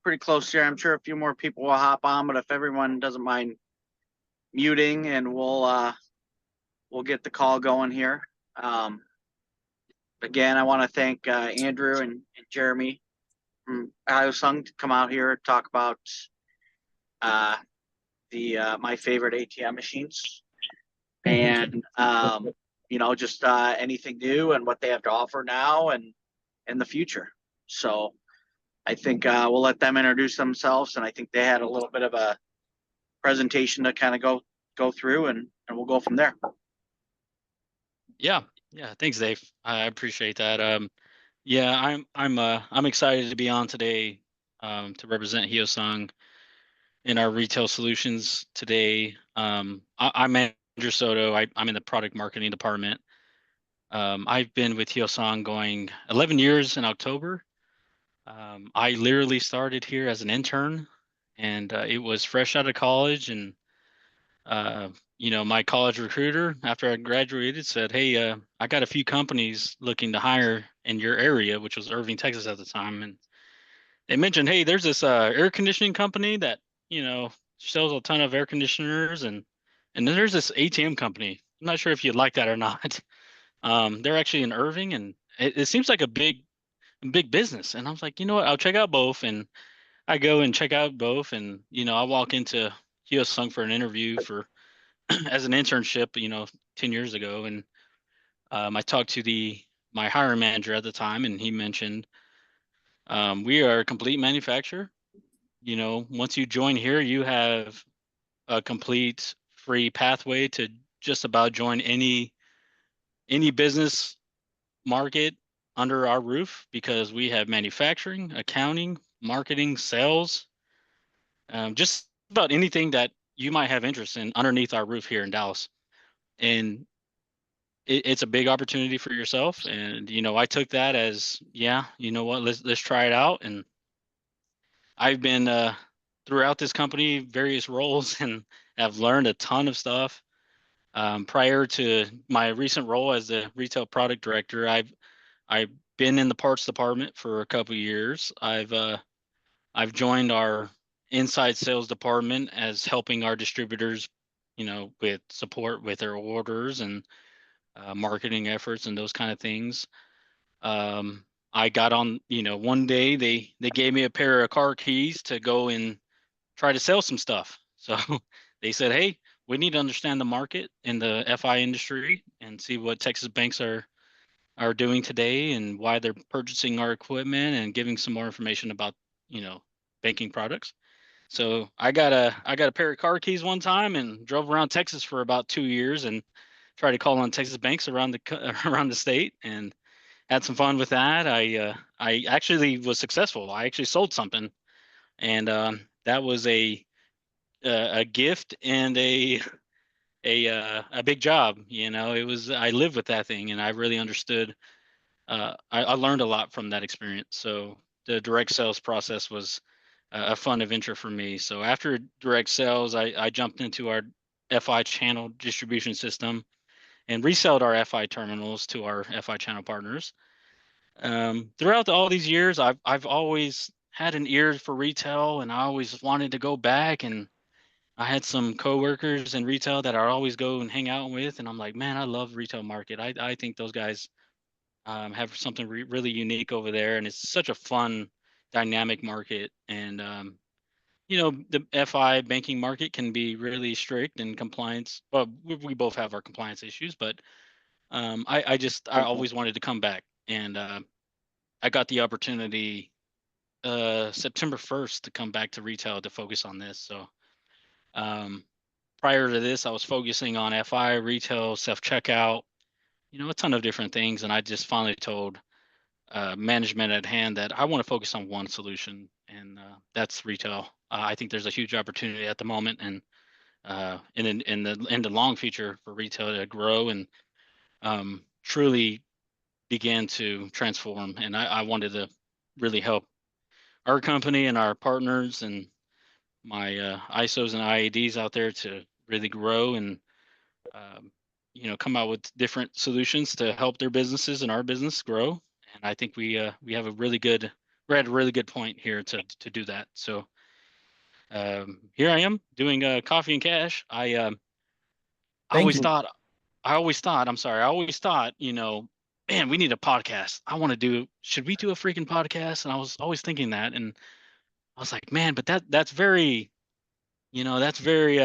pretty close here. I'm sure a few more people will hop on, but if everyone doesn't mind muting, and we'll get the call going here. Um, Again, I want to thank Andrew and Jeremy from Hyosung to come out here and talk about uh, the my favorite ATM machines and just anything new and what they have to offer now and in the future. So I think we'll let them introduce themselves, and I think they had a little bit of a presentation to kind of go through, and we'll go from there. Yeah, yeah. Thanks, Dave. I appreciate that. Yeah, I'm excited to be on today, to represent Hyosung in our retail solutions today. I'm Andrew Soto. I'm in the product marketing department. I've been with Hyosung going 11 years in October. I literally started here as an intern, and it was fresh out of college. And uh, my college recruiter, after I graduated, said, "Hey, I got a few companies looking to hire in your area," which was Irving, Texas at the time, and they mentioned, "Hey, there's this air conditioning company that you know sells a ton of air conditioners, and then there's this ATM company. I'm not sure if you'd like that or not. They're actually in Irving, and it seems like a big business." And I was like, you know what? I'll check out both. And I go and check out both, and I walk into Hyosung for an interview for as an internship, 10 years ago. And I talked to the my hiring manager at the time, and he mentioned, we are a complete manufacturer. Once you join here, you have a complete free pathway to just about join any business market under our roof, because we have manufacturing, accounting, marketing, sales, just about anything that you might have interest in underneath our roof here in Dallas. And it's a big opportunity for yourself. And I took that as, yeah, you know what, let's try it out. And I've been throughout this company various roles and have learned a ton of stuff. Prior to my recent role as the retail product director, I've been in the parts department for a couple of years. I've joined our inside sales department as helping our distributors, with support with their orders and marketing efforts and those kind of things. I got on, one day they gave me a pair of car keys to go and try to sell some stuff. So they said, "Hey, we need to understand the market in the FI industry and see what Texas banks are doing today and why they're purchasing our equipment, and giving some more information about, banking products." So I got a pair of car keys one time and drove around Texas for about 2 years and tried to call on Texas banks around the around the state, and had some fun with that. I actually was successful. I actually sold something, and that was a gift and a big job. It was, I lived with that thing, and I really understood. I learned a lot from that experience. So the direct sales process was a fun adventure for me. So after direct sales, I jumped into our FI channel distribution system and resold our FI terminals to our FI channel partners. Throughout all these years, I've always had an ear for retail, and I always wanted to go back. And I had some coworkers in retail that I always go and hang out with, and I'm like, man, I love retail market. I think those guys have something really unique over there, and it's such a fun, dynamic market. And the FI banking market can be really strict and compliance. Well, we both have our compliance issues, but I always wanted to come back, and I got the opportunity September 1st to come back to retail to focus on this. So um, prior to this, I was focusing on FI, retail, self checkout, a ton of different things, and I just finally told management at hand that I want to focus on one solution, and that's retail. I think there's a huge opportunity at the moment, and in the long future for retail to grow and truly begin to transform. And I wanted to really help our company and our partners and my ISOs and IADs out there to really grow and um, come out with different solutions to help their businesses and our business grow. And I think we have a really good Brad, really good point here to do that. So here I am doing coffee and cash. Thank you. I always thought, I'm sorry, I always thought, man, we need a podcast. Should we do a freaking podcast? And I was always thinking that. And I was like, man, but that's very, that's very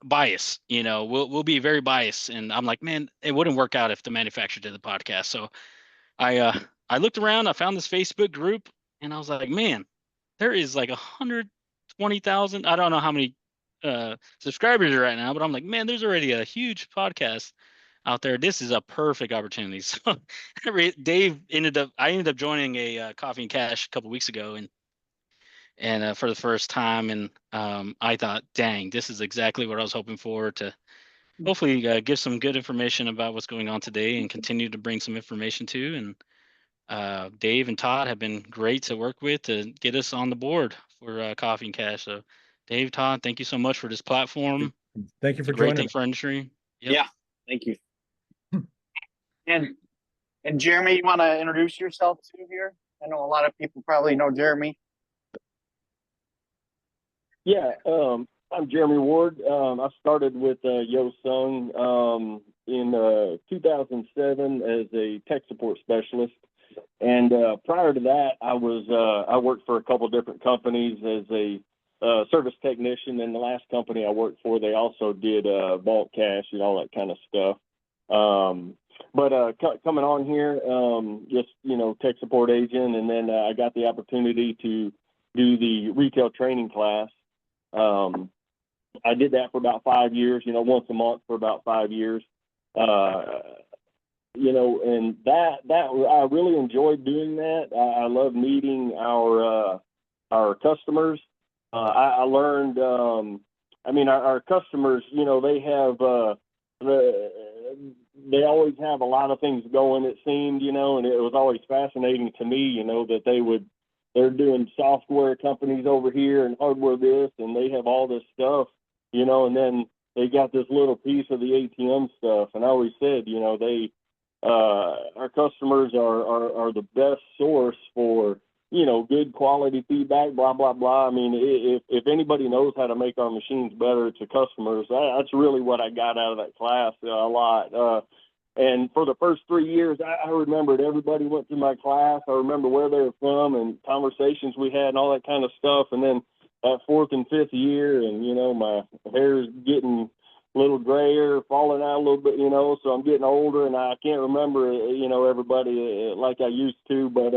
biased. We'll be very biased. And I'm like, man, it wouldn't work out if the manufacturer did the podcast. So I looked around, I found this Facebook group, and I was like, man, there is like 120,000. I don't know how many subscribers are right now, but I'm like, man, there's already a huge podcast out there. This is a perfect opportunity. So I ended up joining a Coffee and Cash a couple weeks ago, and for the first time, and I thought, dang, this is exactly what I was hoping for, to hopefully give some good information about what's going on today and continue to bring some information to. And Dave and Todd have been great to work with to get us on the board for Coffee and Cash. So Dave, Todd, thank you so much for this platform. Thank you It's for a great joining thing me. for our industry. Yep. Yeah, thank you. And Jeremy, you want to introduce yourself too here? I know a lot of people probably know Jeremy. Yeah, I'm Jeremy Ward. I started with Hyosung in 2007 as a tech support specialist, and prior to that, I worked for a couple different companies as a service technician. And the last company I worked for, they also did vault cash and all that kind of stuff. But coming on here, just tech support agent, and then I got the opportunity to do the retail training class. I did that for about 5 years, once a month for about 5 years. And that I really enjoyed doing that. I love meeting our customers. I learned, our customers, they always have a lot of things going, it seemed, and it was always fascinating to me, that they're doing software companies over here and hardware this, and they have all this stuff, and then they got this little piece of the ATM stuff. And I always said, our customers are the best source for, good quality feedback, blah, blah, blah. I mean, if anybody knows how to make our machines better, it's the customers. That's really what I got out of that class a lot. And for the first 3 years, I remembered everybody went through my class. I remember where they were from and conversations we had and all that kind of stuff. And then that fourth and fifth year, and, my hair's getting a little grayer, falling out a little bit, so I'm getting older, and I can't remember, everybody like I used to. But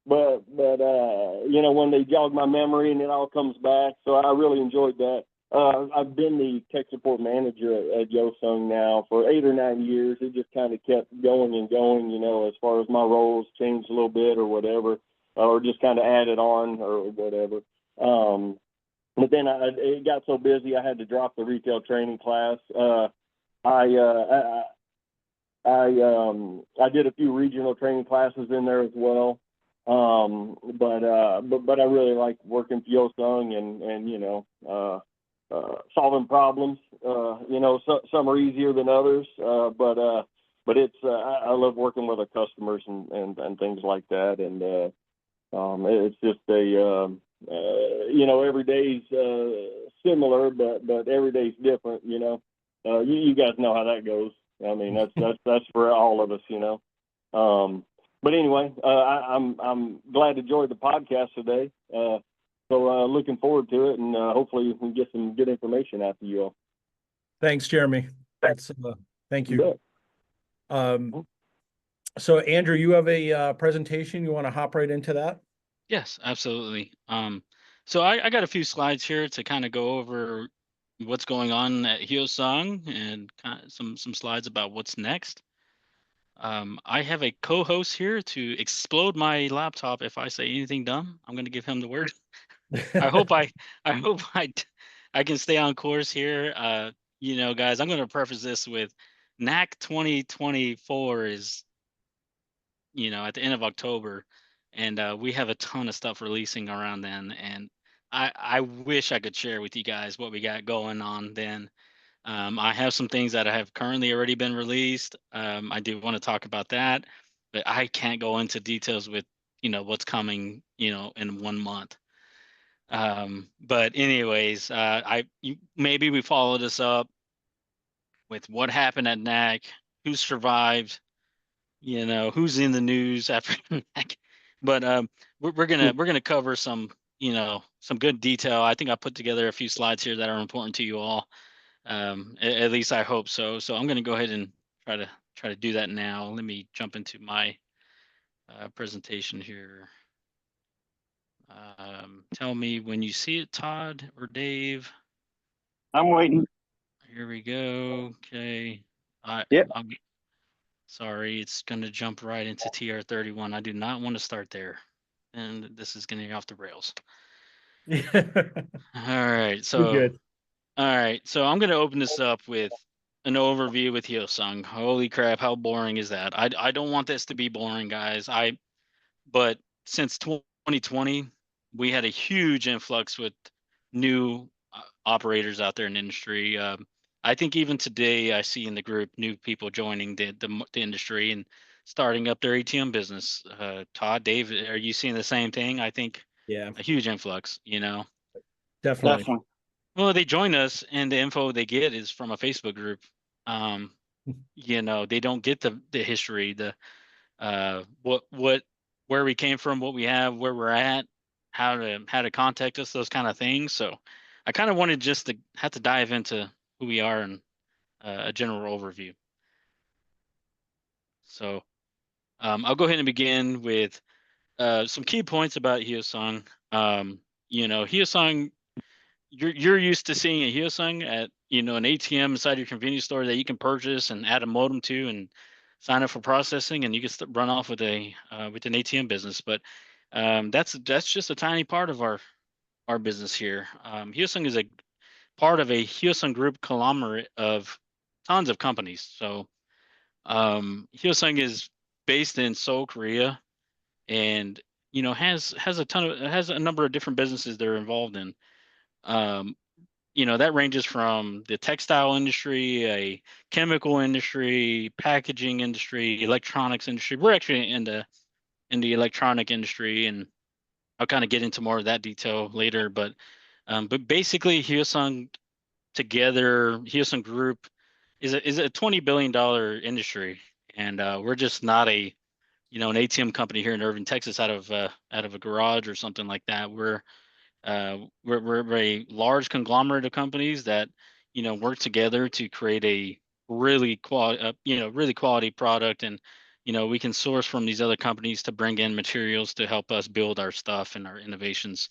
when they jog my memory and it all comes back. So I really enjoyed that. I've been the tech support manager at Hyosung now for 8 or 9 years. It just kind of kept going and going, as far as my roles changed a little bit or whatever, or just kind of added on or whatever. But then it got so busy, I had to drop the retail training class. I did a few regional training classes in there as well. But I really like working for Hyosung and solving problems. Some are easier than others, but it's I love working with our customers and things like that. And it's just every day's similar, but every day's different. You guys know how that goes. I mean, that's for all of us. But anyway, I'm glad to join the podcast today. So looking forward to it, and hopefully we can get some good information out to you all. Thanks, Jeremy. Thank you. So Andrew, you have a presentation. You want to hop right into that? Yes, absolutely. So I got a few slides here to kind of go over what's going on at Hyosung and kind of some slides about what's next. I have a co-host here to explode my laptop if I say anything dumb. I'm going to give him the word. I hope I can stay on course here. Guys, I'm going to preface this with NAC 2024 is, at the end of October, and we have a ton of stuff releasing around then. And I wish I could share with you guys what we got going on then. I have some things that have currently already been released. I do want to talk about that, but I can't go into details with what's coming, in 1 month. But anyways, maybe we follow this up with what happened at NAC, who survived, who's in the news after NAC. But we're gonna cover some, some good detail. I think I put together a few slides here that are important to you all. At least I hope so. So I'm gonna go ahead and try to do that now. Let me jump into my presentation here. Tell me when you see it, Todd or Dave. I'm waiting. Here we go. Okay. Yep. Sorry, it's going to jump right into TR31. I do not want to start there. And this is getting off the rails. You're All right. So, good. all right. So I'm going to open this up with an overview with Hyosung. Holy crap. How boring is that? I don't want this to be boring, guys. But since 2020, we had a huge influx with new operators out there in the industry. I think even today, I see in the group new people joining the industry and starting up their ATM business. Todd, Dave, are you seeing the same thing? I think Yeah, a huge influx. definitely. Well, they join us, and the info they get is from a Facebook group. Um, they don't get the history, the what where we came from, what we have, where we're at, how to contact us, those kind of things. So I kind of wanted just to have to dive into who we are and a general overview. So I'll go ahead and begin with some key points about Hyosung. Hyosung, you're used to seeing a Hyosung at an ATM inside your convenience store that you can purchase and add a modem to and sign up for processing, and you can run off with with an ATM business. But that's just a tiny part of our business here. Hyosung is a part of a Hyosung Group conglomerate of tons of companies. So Hyosung is based in Seoul, Korea, and has a number of different businesses they're involved in. Um, that ranges from the textile industry, a chemical industry, packaging industry, electronics industry. We're actually in the electronic industry, and I'll kind of get into more of that detail later. But basically, Hyosung Group is a $20 billion industry, and we're just not an ATM company here in Irving, Texas, out of a garage or something like that. We're a large conglomerate of companies that work together to create a really quality product, and we can source from these other companies to bring in materials to help us build our stuff and our innovations.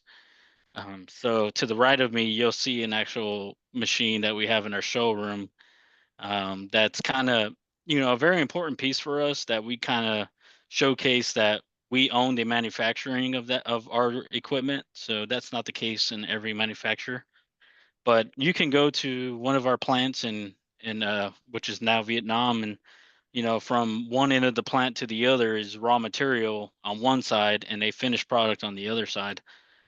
So to the right of me, you'll see an actual machine that we have in our showroom. That's kind of a very important piece for us, that we kind of showcase that we own the manufacturing of our equipment. So that's not the case in every manufacturer. But you can go to one of our plants in which is now Vietnam, and from one end of the plant to the other is raw material on one side and a finished product on the other side.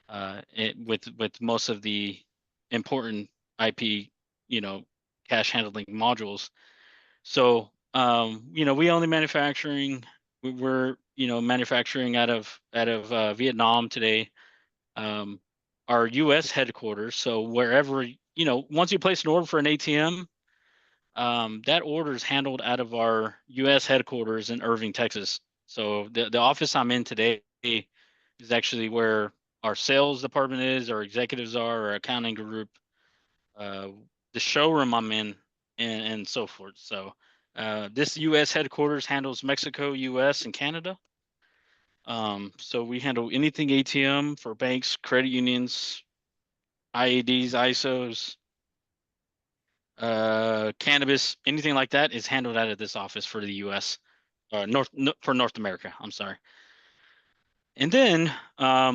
With most of the important IP, cash handling modules. So, we own the manufacturing. We're manufacturing out of Vietnam today. Um, our U.S. headquarters. So wherever once you place an order for an ATM, that order is handled out of our U.S. headquarters in Irving, Texas. So the office I'm in today is actually where our sales department is, our executives are, our accounting group, uh, the showroom I'm in, and so forth. So this U.S. headquarters handles Mexico, U.S., and Canada. So we handle anything ATM for banks, credit unions, IADs, ISOs, cannabis, anything like that is handled out of this office for the U.S. For North America. I'm sorry. And then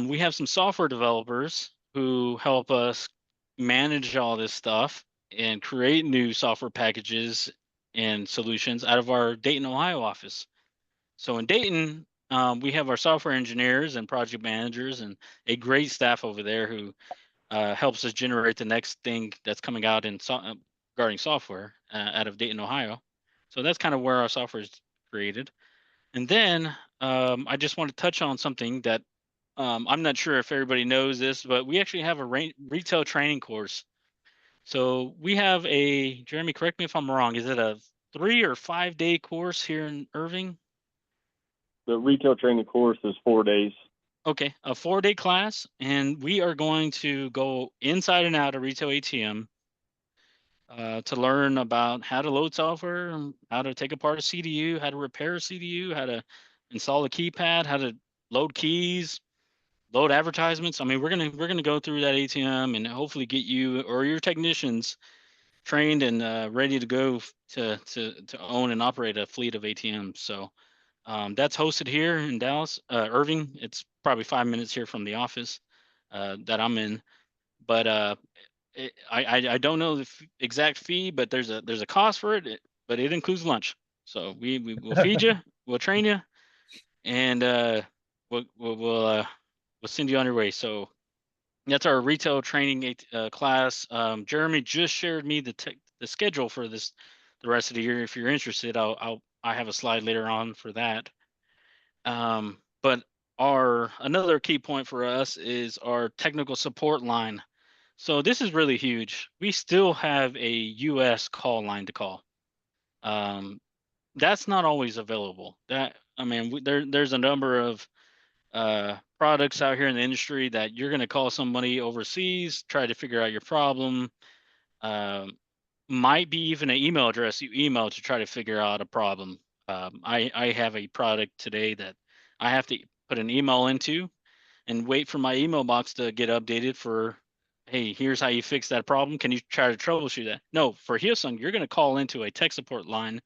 we have some software developers who help us manage all this stuff and create new software packages and solutions out of our Dayton, Ohio office. So in Dayton, we have our software engineers and project managers and a great staff over there who helps us generate the next thing that's coming out regarding software out of Dayton, Ohio. So that's kind of where our software is created. And then I just want to touch on something that I'm not sure if everybody knows this, but we actually have a retail training course. So we have a, Jeremy, correct me if I'm wrong, is it a 3 or 5 day course here in Irving? The retail training course is 4 days. Okay, a 4 day class, and we are going to go inside and out of retail ATM to learn about how to load software, how to take apart a CDU, how to repair a CDU, how to install a keypad, how to load keys, load advertisements. I mean, we're gonna go through that ATM and hopefully get you or your technicians trained and ready to go to own and operate a fleet of ATMs. So that's hosted here in Dallas, Irving. It's probably 5 minutes here from the office that I'm in. But I don't know the exact fee, but there's a cost for it. But it includes lunch. So we will feed you, we'll train you, and we'll send you on your way. So that's our retail training class. Jeremy just shared me the schedule for the rest of the year. If you're interested, I have a slide later on for that. But another key point for us is our technical support line. So this is really huge. We still have a US call line to call. That's not always available. There's a number of products out here in the industry that you're going to call somebody overseas, try to figure out your problem. Might be even an email address you email to try to figure out a problem. I have a product today that I have to put an email into and wait for my email box to get updated for, hey, here's how you fix that problem. Can you try to troubleshoot that? No, for Hyosung, you're going to call into a tech support line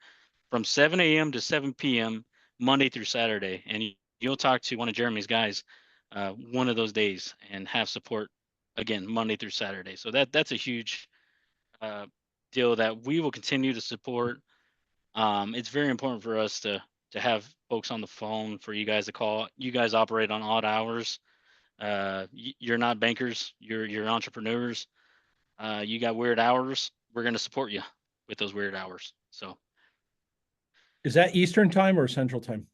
from 7 a.m. to 7 p.m. Monday through Saturday, and you'll talk to one of Jeremy's guys one of those days and have support again Monday through Saturday. So that's a huge deal that we will continue to support. It's very important for us to have folks on the phone for you guys to call. You guys operate on odd hours. You're not bankers. You're entrepreneurs. You got weird hours. We're going to support you with those weird hours. So Is that Eastern time or Central time?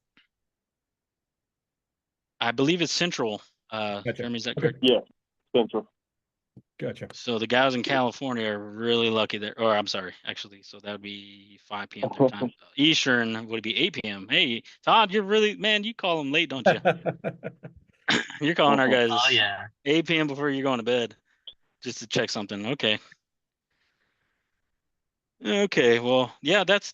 I believe it's Central. Gotcha. Jeremy, is that Okay. correct? Yeah, Central. Gotcha. So the guys in California are really lucky there. Or I'm sorry, actually. So that would be 5 p.m. their time. Eastern would be 8 p.m. Hey, Todd, you're really, man, you call them late, don't you? You're calling our guys Oh yeah. 8 p.m. before you're going to bed just to check something. Okay. Okay. Well, yeah, that's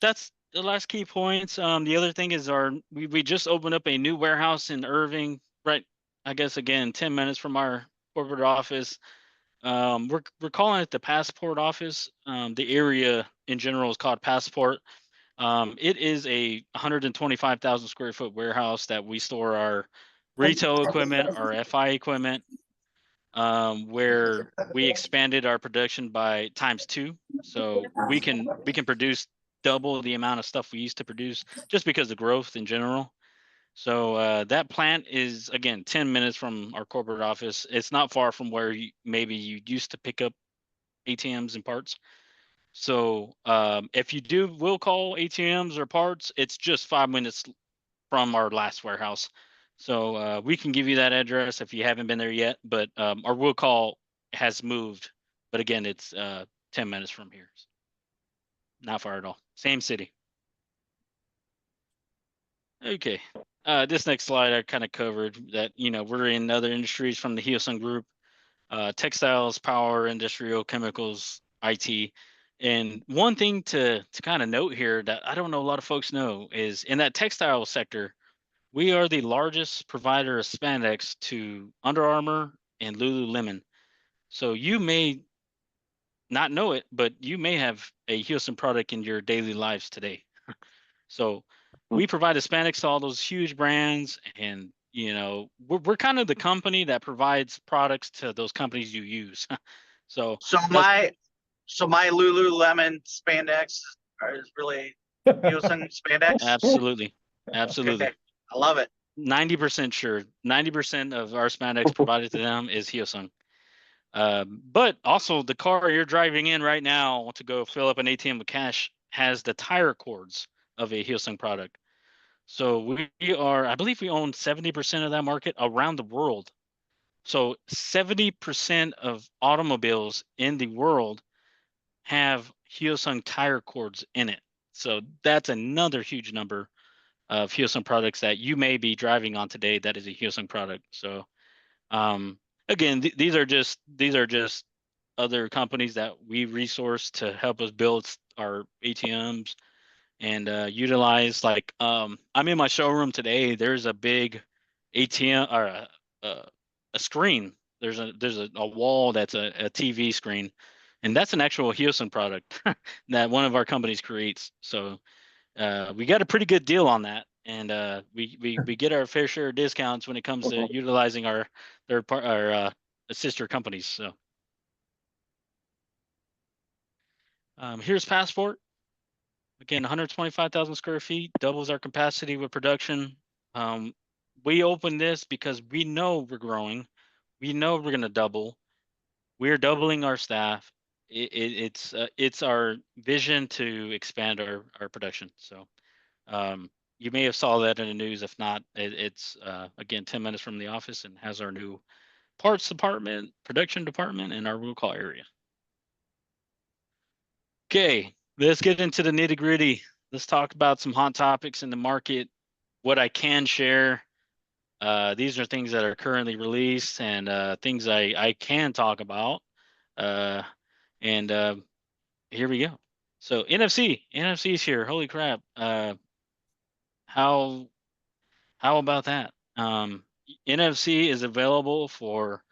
the last key points. The other thing is we just opened up a new warehouse in Irving, right? I guess again, 10 minutes from our corporate office. We're calling it the Passport office. The area in general is called Passport. It is a 125,000 square foot warehouse that we store our retail equipment, our FI equipment, where we expanded our production by ×2. So we can produce double the amount of stuff we used to produce just because of growth in general. So that plant is, again, 10 minutes from our corporate office. It's not far from where maybe you used to pick up ATMs and parts. So if you will call ATMs or parts, it's just 5 minutes from our last warehouse. So we can give you that address if you haven't been there yet, but our will call has moved. But again, it's 10 minutes from here. Not far at all. Same city. Okay. This next slide I kind of covered that, we're in other industries from the Hyosung group, textiles, power, industrial, chemicals, IT. And one thing to kind of note here that I don't know a lot of folks know is in that textile sector, we are the largest provider of spandex to Under Armour and Lululemon. So you may not know it, but you may have a Hyosung product in your daily lives today. So we provide the spandex to all those huge brands, and we're kind of the company that provides products to those companies you use. So my Lululemon spandex is really Hyosung spandex. absolutely. Okay, I love it. 90% sure. 90% of our spandex provided to them is Hyosung. But also the car you're driving in right now to go fill up an ATM with cash has the tire cords of a Hyosung product. So we are, I believe we own 70% of that market around the world. So 70% of automobiles in the world have Hyosung tire cords in it. So that's another huge number of Hyosung products that you may be driving on today that is a Hyosung product. So again, these are just other companies that we resource to help us build our ATMs and utilize. Like I'm in my showroom today. There's a big ATM or a, a screen. There's a wall that's a TV screen, and that's an actual Hyosung product that one of our companies creates. So we got a pretty good deal on that, and we get our fair share of discounts when it comes to utilizing our sister companies. So here's Passport. Again, 125,000 square feet, doubles our capacity with production. We opened this because we know we're growing. We know we're going to double. We're doubling our staff. It's our vision to expand our production. So you may have saw that in the news. If not, it's again 10 minutes from the office and has our new parts department, production department, and our roll call area. Okay, let's get into the nitty gritty. Let's talk about some hot topics in the market. What I can share. These are things that are currently released and things I can talk about. And here we go. So NFC is here. Holy crap. How about that? NFC is available for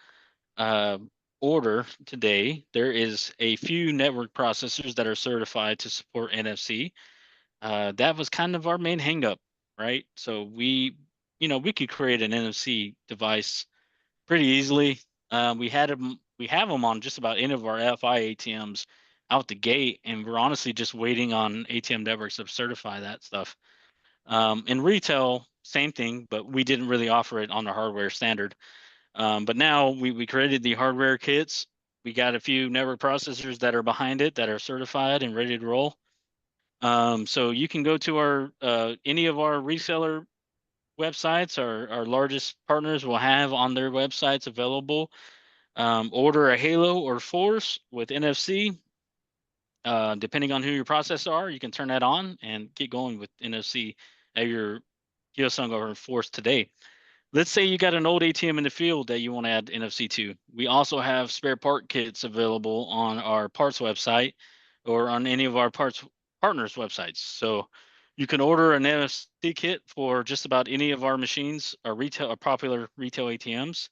order today. There is a few network processors that are certified to support NFC. That was kind of our main hangup, right? So we could create an NFC device pretty easily. We have them on just about any of our FI ATMs out the gate, and we're honestly just waiting on ATM networks to certify that stuff. In retail, same thing, but we didn't really offer it on the hardware standard. But now we created the hardware kits. We got a few network processors that are behind it that are certified and ready to roll. So you can go to our any of our reseller websites. Our largest partners will have on their websites available. Order a Halo or Force with NFC. Depending on who your processors are, you can turn that on and get going with NFC at your Hyosung or Force today. Let's say you got an old ATM in the field that you want to add NFC to. We also have spare part kits available on our parts website or on any of our parts partners websites. So you can order an NFC kit for just about any of our machines, our popular retail ATMs.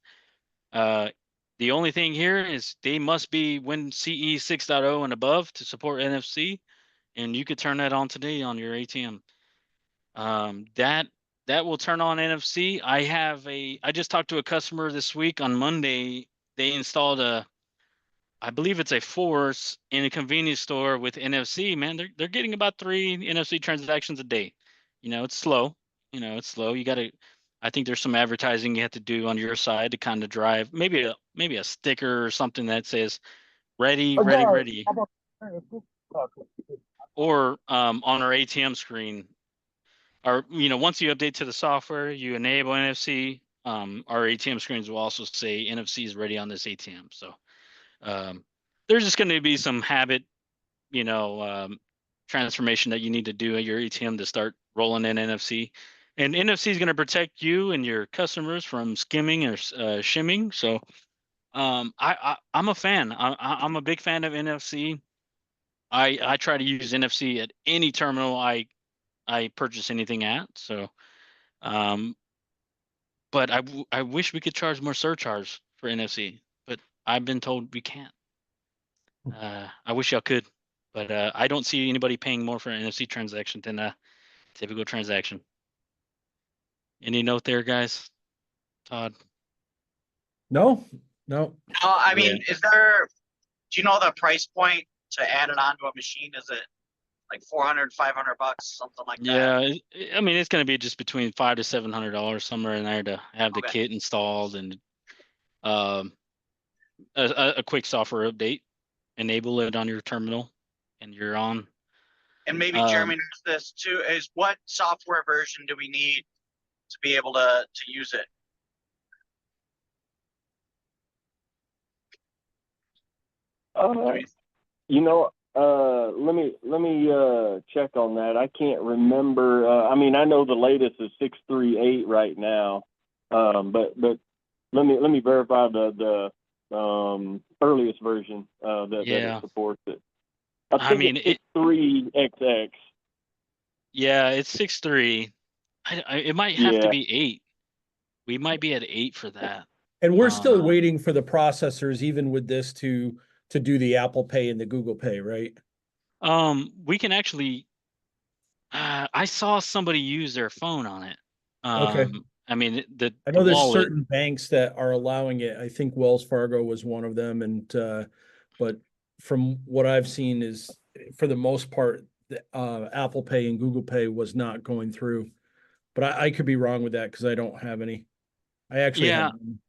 The only thing here is they must be WinCE 6.0 and above to support NFC, and you could turn that on today on your ATM. That will turn on NFC. I just talked to a customer this week on Monday. They installed I believe it's a Force in a convenience store with NFC. Man, they're getting about 3 NFC transactions a day. It's slow. It's slow. I think there's some advertising you have to do on your side to kind of drive maybe a sticker or something that says ready, ready, ready. Or on our ATM screen. Once you update to the software, you enable NFC. Our ATM screens will also say NFC is ready on this ATM. So there's just going to be some habit, transformation that you need to do at your ATM to start rolling in NFC. And NFC is going to protect you and your customers from skimming or shimming. So I'm a fan. I'm a big fan of NFC. I try to use NFC at any terminal I purchase anything at. So, but I wish we could charge more surcharge for NFC, but I've been told we can't. I wish y'all could, but I don't see anybody paying more for an NFC transaction than a typical transaction. Any note there, guys? Todd? No. No, I mean, do you know the price point to add it onto a machine? Is it like $400, $500, something like that? Yeah, I mean, it's going to be just between $500 to $700 somewhere in there to have the kit installed and a quick software update. Enable it on your terminal, and you're on. And maybe Um, Jeremy knows this too, is what software version do we need to be able to use it? Uh, you know, let me check on that. I can't remember. I mean, I know the latest is 6.3.8 right now. But let me verify the earliest version that Yeah. it supports it. I mean, it's 6.3XX. yeah, it's 6.3. It might have to Yeah. be 8. We might be at 8 for that. And we're still Um, waiting for the processors, even with this, to do the Apple Pay and the Google Pay, right? we can actually. I saw somebody use their phone on it. Okay. I mean, I the know there's wallet. certain banks that are allowing it. I think Wells Fargo was one of them, and but from what I've seen is for the most part, Apple Pay and Google Pay was not going through. But I could be wrong with that because I don't have any. I actually have Yeah. one.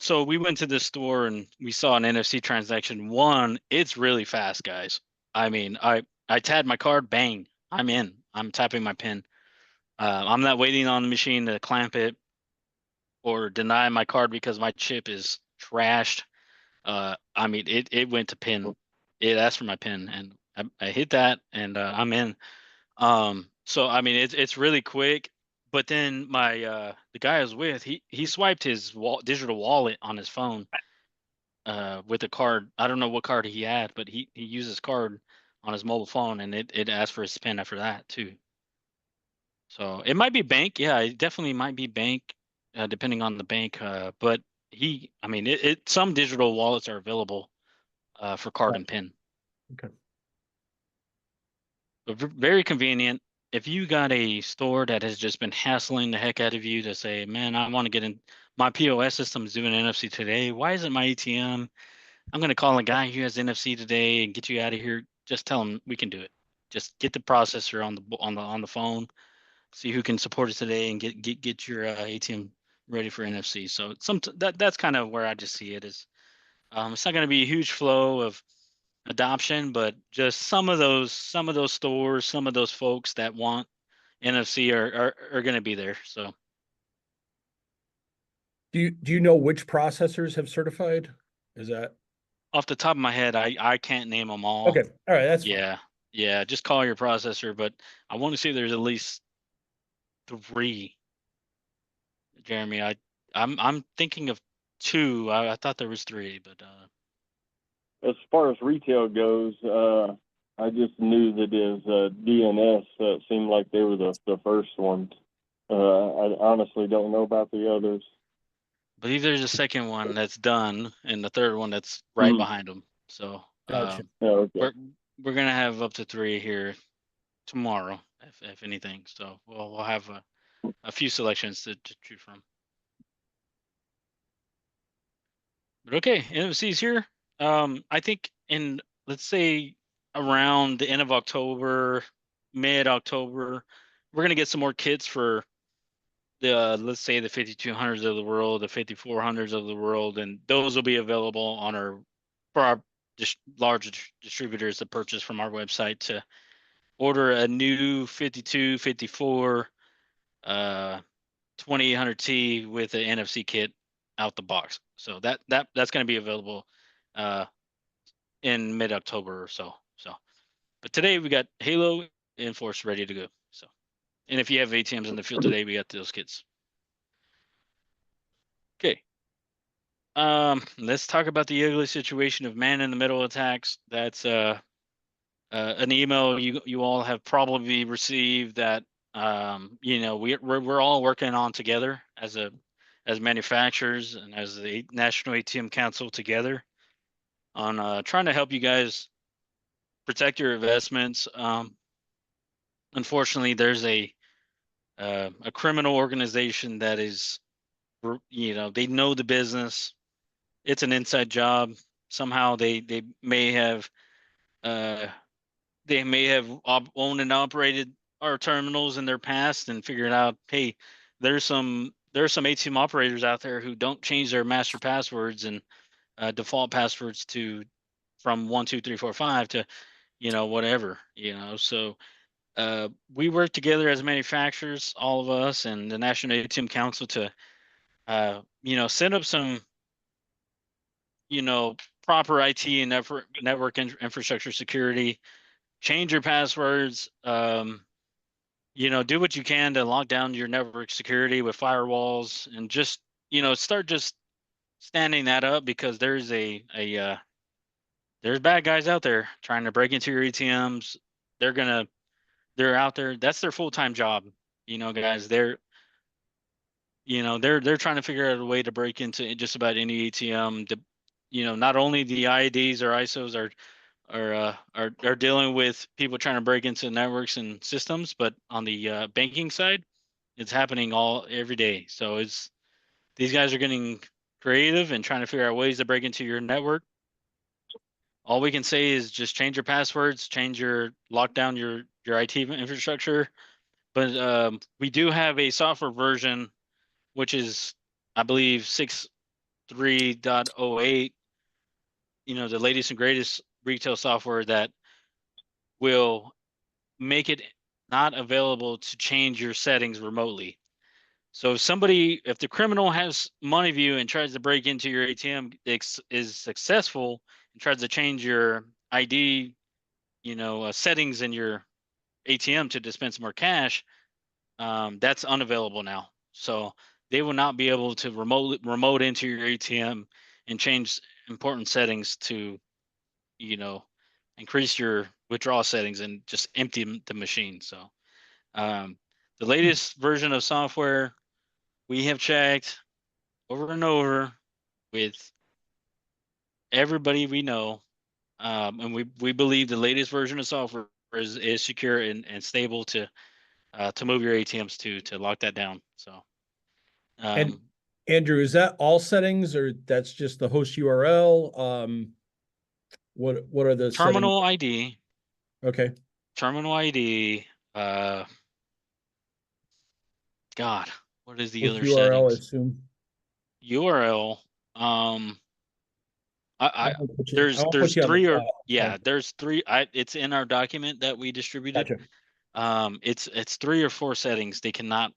So we went to this store and we saw an NFC transaction. One, it's really fast, guys. I mean, I tabbed my card, bang, I'm in. I'm tapping my pin. I'm not waiting on the machine to clamp it or deny my card because my chip is trashed. I mean, it went to pin. It asked for my pin, and I hit that, and I'm in. So I mean, it's really quick. But then the guy I was with, he swiped his digital wallet on his phone with a card. I don't know what card he had, but he used his card on his mobile phone, and it asked for his pin after that too. So it might be bank. Yeah, it definitely might be bank, depending on the bank. But I mean, some digital wallets are available for card and pin. Okay. But very convenient. If you got a store that has just been hassling the heck out of you to say, man, I want to get in, my POS system is doing NFC today. Why isn't my ATM? I'm going to call a guy who has NFC today and get you out of here. Just tell him we can do it. Just get the processor on the phone, see who can support it today, and get your ATM ready for NFC. So that's kind of where I just see it as. It's not going to be a huge flow of adoption, but just some of those stores, some of those folks that want NFC are going to be there. So Do you know which processors have certified? Is that off the top of my head, I can't name them all. okay? All right, that's fine. Yeah, yeah. Just call your processor, but I want to say there's at least 3. Jeremy, I'm thinking of 2. I thought there was 3, but As far as retail goes, I just knew that his DNS seemed like they were the first ones. I honestly don't know about the others. I believe there's a second one that's done, and the third one that's right behind them. So Gotcha. Oh, okay. we're gonna have up to 3 here tomorrow, if anything. So we'll have a few selections to choose from. But okay, NFC's here. I think in, let's say, around the end of October, mid-October, we're gonna get some more kits for the let's say the 5200s of the world, the 5400s of the world, and those will be available on our large distributors to purchase from our website to order a new 52, 54, 2800T with an NFC kit out the box. So that's going to be available in mid-October or so. But today we got Halo Enforce ready to go. So, and if you have ATMs in the field today, we got those kits. Okay. Let's talk about the ugly situation of man-in-the-middle attacks. That's an email you all have probably received that we're all working on together as manufacturers and as the National ATM Council together on trying to help you guys protect your investments. Unfortunately, there's a criminal organization that is, they know the business. It's an inside job. Somehow they may have uh, owned and operated our terminals in their past and figured out, hey, there's some ATM operators out there who don't change their master passwords and default passwords from 1 2 3 4 5 to whatever, so we work together as manufacturers, all of us, and the National ATM Council to, set up some, proper IT and network infrastructure security, change your passwords, do what you can to lock down your network security with firewalls, and just, start just standing that up, because there's there's bad guys out there trying to break into your ATMs. They're out there. That's their full-time job. Guys, they're trying to figure out a way to break into just about any ATM. Not only the IDs or ISOs are dealing with people trying to break into networks and systems, but on the banking side, it's happening every day. So these guys are getting creative and trying to figure out ways to break into your network. All we can say is just change your passwords, lock down your IT infrastructure. But we do have a software version, which is, I believe, 6.3.08, the latest and greatest retail software that will make it not available to change your settings remotely. So if the criminal has money view and tries to break into your ATM, is successful and tries to change your ID, settings in your ATM to dispense more cash, that's unavailable now. So they will not be able to remote into your ATM and change important settings to, increase your withdrawal settings and just empty the machine. So the latest version of software, we have checked over and over with everybody we know, and we believe the latest version of software is secure and stable to move your ATMs to lock that down. So, And Andrew, is that all settings, or that's just the host URL? What are the terminal settings? ID? Okay. Terminal ID. God, what is the Host other URL, I settings? assume. URL. There's three or there's three. It's in our document that we distributed. Gotcha. It's 3 or 4 settings they cannot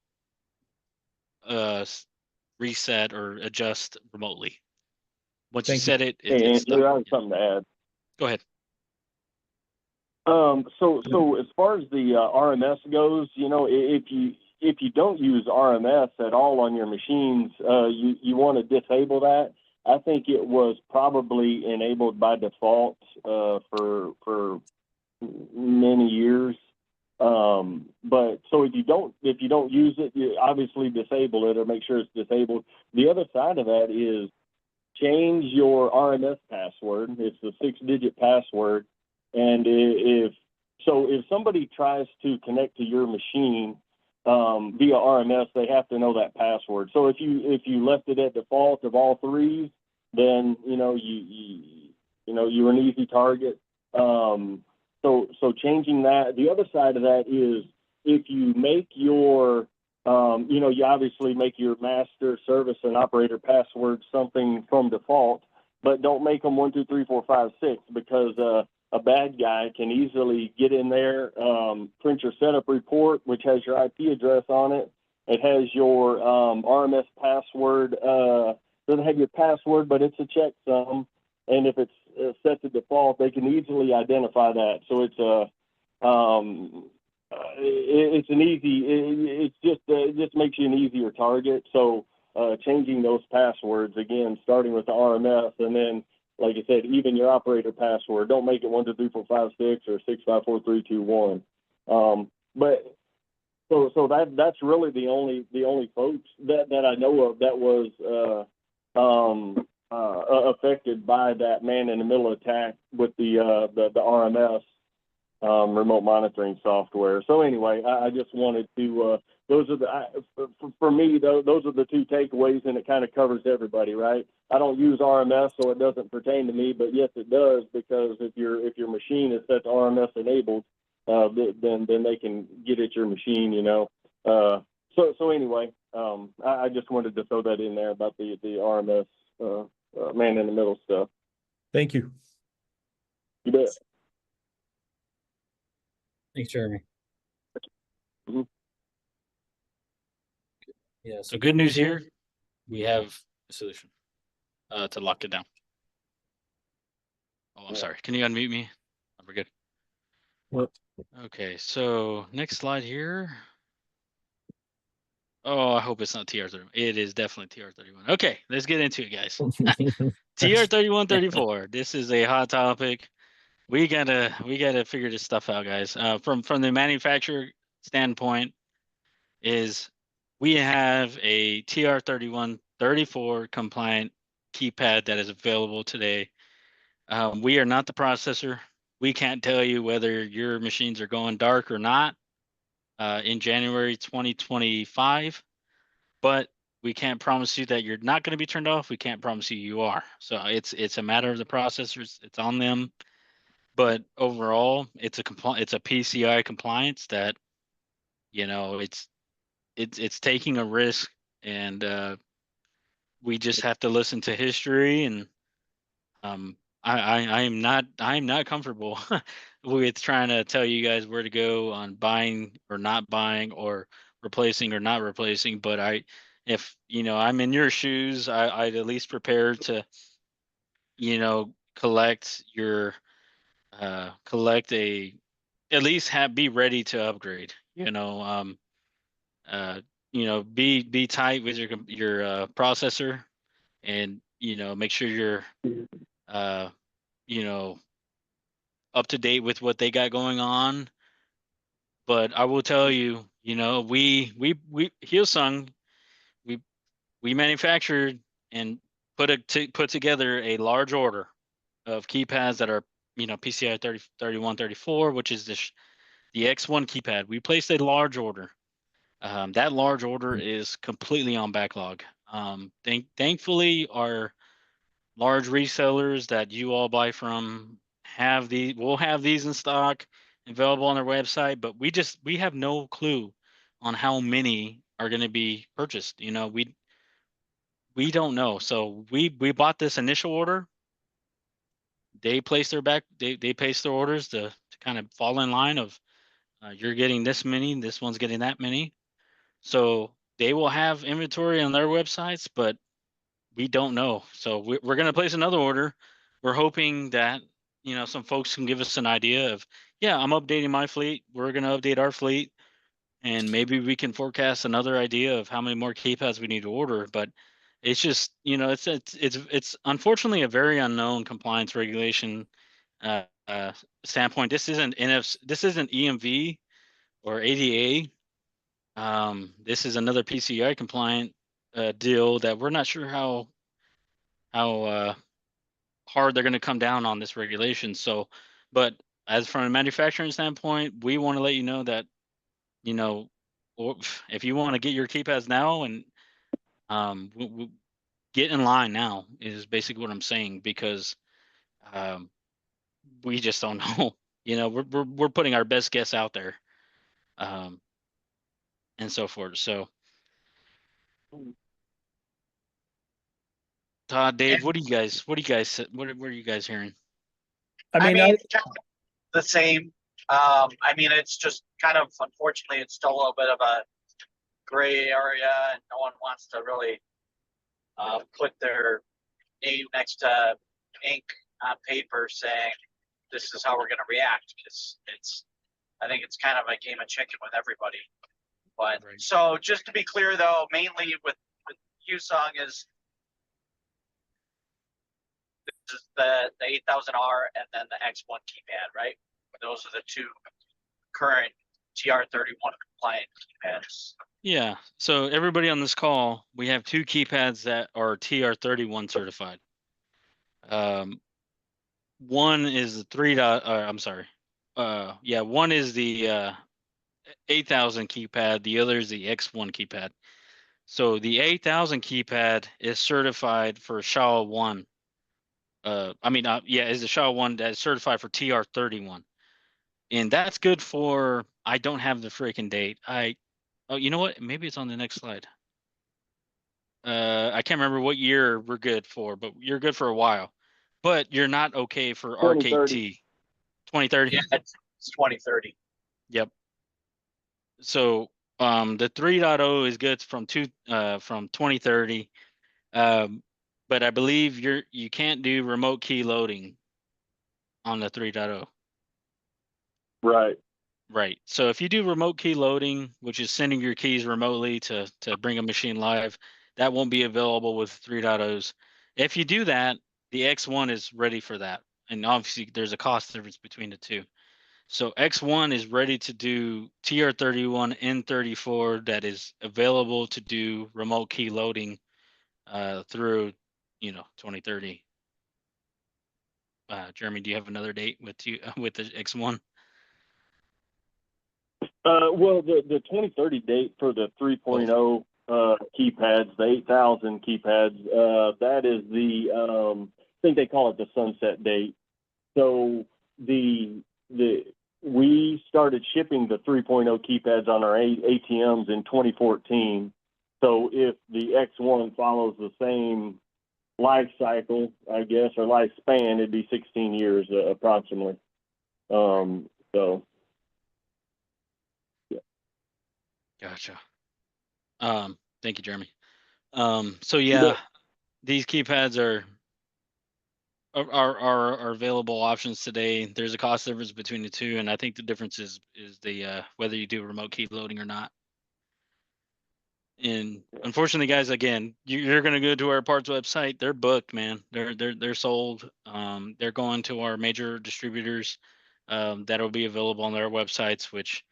reset or adjust remotely. Once you set it, Hey, it's Andrew, I stuck. have something to add. Go ahead. So as far as the RMS goes, if you don't use RMS at all on your machines, you want to disable that. I think it was probably enabled by default for many years. But so if you don't use it, you obviously disable it or make sure it's disabled. The other side of that is change your RMS password. It's the 6-digit password. And if somebody tries to connect to your machine via RMS, they have to know that password. So if you left it at default of all 3s, then you're an easy target. So changing that. The other side of that is if you make your you obviously make your master, service, and operator password something from default, but don't make them 1, 2, 3, 4, 5, 6, because a bad guy can easily get in there, print your setup report, which has your IP address on it. It has your RMS password. Doesn't have your password, but it's a checksum. And if it's set to default, they can easily identify that. So it's an easy. It just makes you an easier target. So changing those passwords again, starting with the RMS, and then, like I said, even your operator password. Don't make it 1, 2, 3, 4, 5, 6 or 6, 5, 4, 3, 2, 1. But so that's really the only folks that I know of that was affected by that man-in-the-middle attack with the RMS remote monitoring software. So anyway, I just wanted to. Those are for me. Those are the 2 takeaways, and it kind of covers everybody, right? I don't use RMS, so it doesn't pertain to me, but yes, it does, because if your machine is set to RMS enabled, then they can get at your machine, So anyway, I just wanted to throw that in there about the RMS man in the middle stuff. Thank you. You bet. Thanks, Jeremy. Mhm. Yeah. So good news here, we have a solution to lock it down. Oh, I'm Yeah. sorry. Can you unmute me? Oh, we're good. What? Okay, so next slide here. Oh, I hope it's not TR31. It is definitely TR31. Okay, let's get into it, guys. TR3134. This is a hot topic. We gotta figure this stuff out, guys. From the manufacturer standpoint, is we have a TR3134 compliant keypad that is available today. We are not the processor. We can't tell you whether your machines are going dark or not in January 2025, but we can't promise you that you're not going to be turned off. We can't promise you are. So it's a matter of the processors. It's on them. But overall, it's a PCI compliance that, it's taking a risk, and we just have to listen to history. And I am not comfortable with trying to tell you guys where to go on buying or not buying, or replacing or not replacing. But if I'm in your shoes, I'd at least prepare to collect your collect a at least be ready to upgrade. Be tight with your processor, and make sure you're uh, you know up to date with what they got going on. But I will tell you, we Hyosung, we manufactured and put together a large order of keypads that are PCI 3134, which is the X1 keypad. We placed a large order. That large order is completely on backlog. Thankfully, our large resellers that you all buy from will have these in stock, available on their website, but we have no clue on how many are going to be purchased. We don't know. So we bought this initial order. They placed they placed their orders to kind of fall in line of you're getting this many, this one's getting that many. So they will have inventory on their websites, but we don't know. So we're going to place another order. We're hoping that some folks can give us an idea of, yeah, I'm updating my fleet. We're going to update our fleet, and maybe we can forecast another idea of how many more keypads we need to order. But it's just it's unfortunately a very unknown compliance regulation uh, uh, standpoint. This isn't This isn't EMV or ADA. This is another PCI compliant deal that we're not sure how hard they're going to come down on this regulation. So, but as from a manufacturing standpoint, we want to let you know that if you want to get your keypads now, and get in line now, is basically what I'm saying, because um, we just don't know. We're putting our best guess out there, um, and so forth. So, Todd, Dave, what are you guys? What are you guys hearing? I mean, the same. I mean, it's just kind of, unfortunately, it's still a little bit of a gray area, and no one wants to really put their name next to ink on paper saying this is how we're going to react. I think it's kind of a game of chicken with everybody. But Right. So just to be clear, though, mainly with Hyosung is the 8000R and then the X1 keypad, right? Those are the two current TR31 compliant keypads. Yeah. So everybody on this call, we have two keypads that are TR31 certified. One is the I'm sorry. One is the 8000 keypad. The other is the X1 keypad. So the 8000 keypad is certified for SHA-1. Is the SHA-1 that is certified for TR31, and that's good for. I don't have the freaking date. Oh, you know what? Maybe it's on the next slide. I can't remember what year we're good for, but you're good for a while. But you're not okay for 2030. RKT 2030. Yeah, it's 2030. Yep. So the 3.0 is good from 2030. But I believe you can't do remote key loading on the 3.0. Right. Right. So if you do remote key loading, which is sending your keys remotely to bring a machine live, that won't be available with 3.0s. If you do that, the X1 is ready for that. And obviously there's a cost difference between the two. So X1 is ready to do TR31 N34 that is available to do remote key loading through 2030. Jeremy, do you have another date with with the X1? Well, the 2030 date for the 3.0 keypads, the 8,000 keypads, that is I think they call it the sunset date. So we started shipping the 3.0 keypads on our ATMs in 2014. So if the X1 follows the same life cycle, I guess, or lifespan, it'd be 16 years approximately. So. Gotcha. Thank you, Jeremy. So yeah, these keypads are available options today. There's a cost difference between the two, and I think the difference is the whether you do remote key loading or not. And unfortunately, guys, again, you're going to go to our parts website. They're booked, man. They're sold. They're going to our major distributors. That'll be available on their websites, which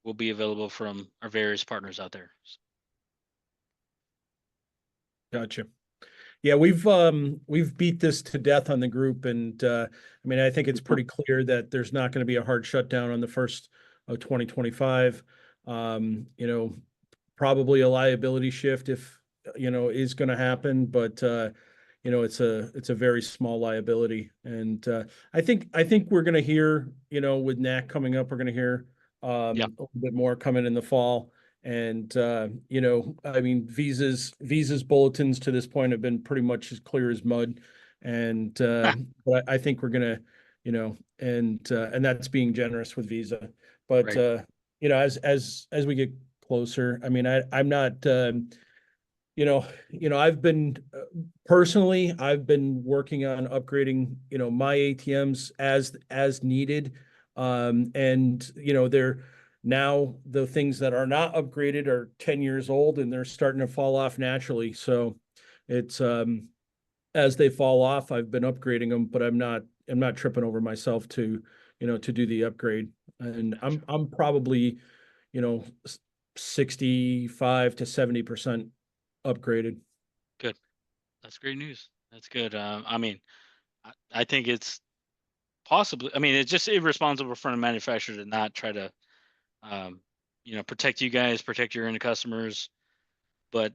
will be available from our various partners out there. Gotcha. Yeah, we've beat this to death on the group, and I mean, I think it's pretty clear that there's not going to be a hard shutdown on the first of 2025. Probably a liability shift if is going to happen, but it's a very small liability, and I think we're going to hear with NAC coming up, we're going to hear a little bit more coming in the fall. And I mean, Visa's bulletins to this point have been pretty much as clear as mud, and but I think we're gonna, and that's being generous with Visa. But Right. As we get closer, I mean, I'm not, I've been personally, I've been working on upgrading, my ATMs as needed, and they're. Now the things that are not upgraded are 10 years old and they're starting to fall off naturally. So it's as they fall off, I've been upgrading them, but I'm not tripping over myself to do the upgrade. And I'm probably 65 to 70% upgraded. Good. That's great news. That's good. I mean, I think it's possibly. I mean, it's just irresponsible for the manufacturer to not try to protect you guys, protect your end customers. But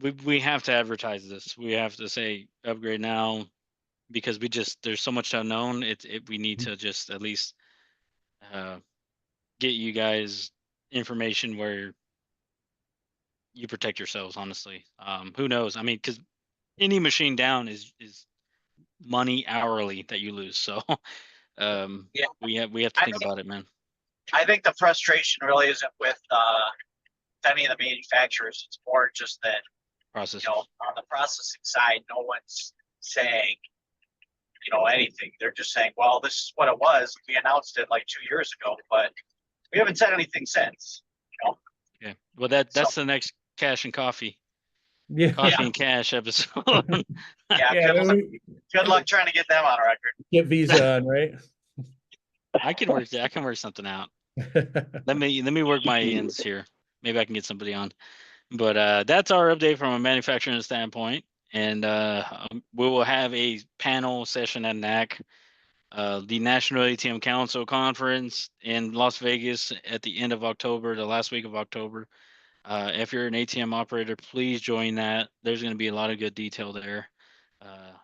we have to advertise this. We have to say upgrade now because there's so much unknown. We need to just at least get you guys information where you protect yourselves. Honestly, who knows? I mean, because any machine down is money hourly that you lose. So Yeah. we have to think about it, man. I think the frustration really isn't with any of the manufacturers. It's more just that Process. on the processing side, no one's saying anything. They're just saying, well, this is what it was. We announced it like 2 years ago, but we haven't said anything since. Yeah. Well, that's the next Cash and Coffee. Yeah. Coffee and Cash episode. Yeah. Good luck trying to get them on record. Get Visa on, right? I can work something out. Let me work my ends here. Maybe I can get somebody on. But that's our update from a manufacturing standpoint. And we will have a panel session at NAC, the National ATM Council Conference in Las Vegas at the end of October, the last week of October. If you're an ATM operator, please join that. There's going to be a lot of good detail there.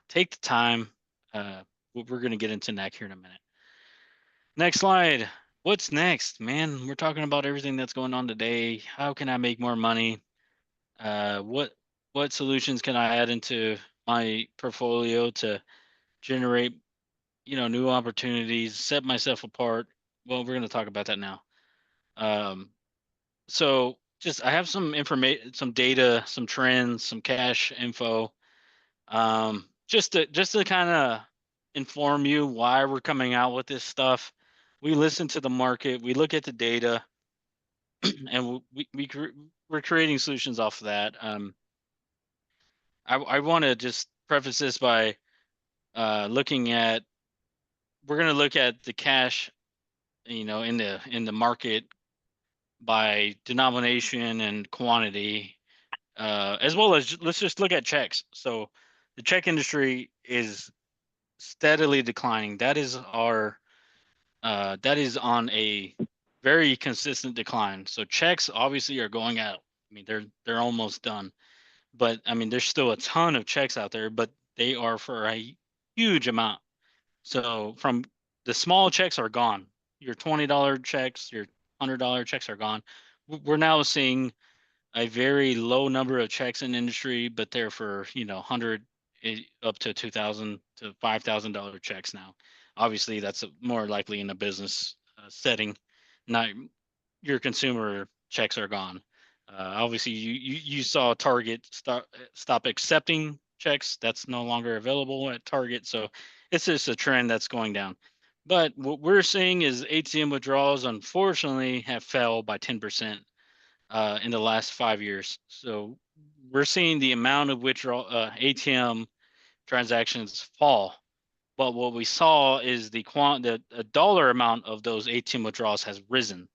Take the time. We're going to get into NAC here in a minute. Next slide. What's next, man? We're talking about everything that's going on today. How can I make more money? What solutions can I add into my portfolio to generate, new opportunities, set myself apart Well, we're going to talk about that now. So just I have some information, some data, some trends, some cash info. Just to kind of inform you why we're coming out with this stuff. We listen to the market, we look at the data, and we're creating solutions off of that. I want to just preface this by looking at we're going to look at the cash, in the market by denomination and quantity, as well as let's just look at checks. So the check industry is steadily declining. That is on a very consistent decline. So checks obviously are going out. I mean, they're almost done. But I mean, there's still a ton of checks out there, but they are for a huge amount. So from the small checks are gone. Your $20 checks, your $100 checks are gone. We're now seeing a very low number of checks in industry, but they're for 100 up to 2,000 to $5,000 checks now. Obviously, that's more likely in a business setting. Not your consumer checks are gone. Obviously, you saw Target stop accepting checks. That's no longer available at Target, so it's just a trend that's going down. But what we're seeing is ATM withdrawals, unfortunately, have fell by 10% in the last 5 years. So we're seeing the amount of withdrawal ATM transactions fall. But what we saw is the dollar amount of those ATM withdrawals has risen.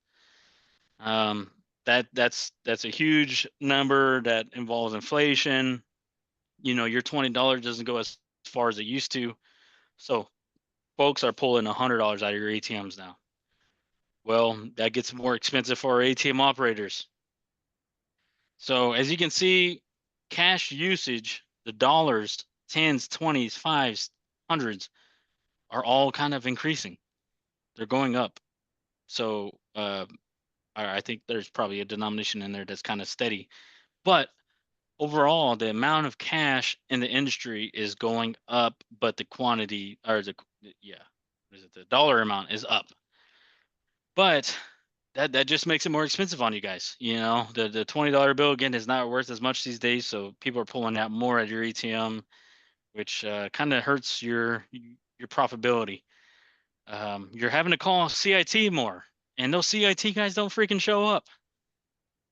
That's a huge number that involves inflation. Your $20 doesn't go as far as it used to. So folks are pulling $100 out of your ATMs now. Well, that gets more expensive for our ATM operators. So as you can see, cash usage, the dollars, tens, 20s, fives, hundreds are all kind of increasing. They're going up. So I think there's probably a denomination in there that's kind of steady. But overall, the amount of cash in the industry is going up, but the quantity or the dollar amount is up. But that just makes it more expensive on you guys. The $20 bill again is not worth as much these days, so people are pulling out more at your ATM, which kind of hurts your profitability. You're having to call CIT more, and those CIT guys don't freaking show up.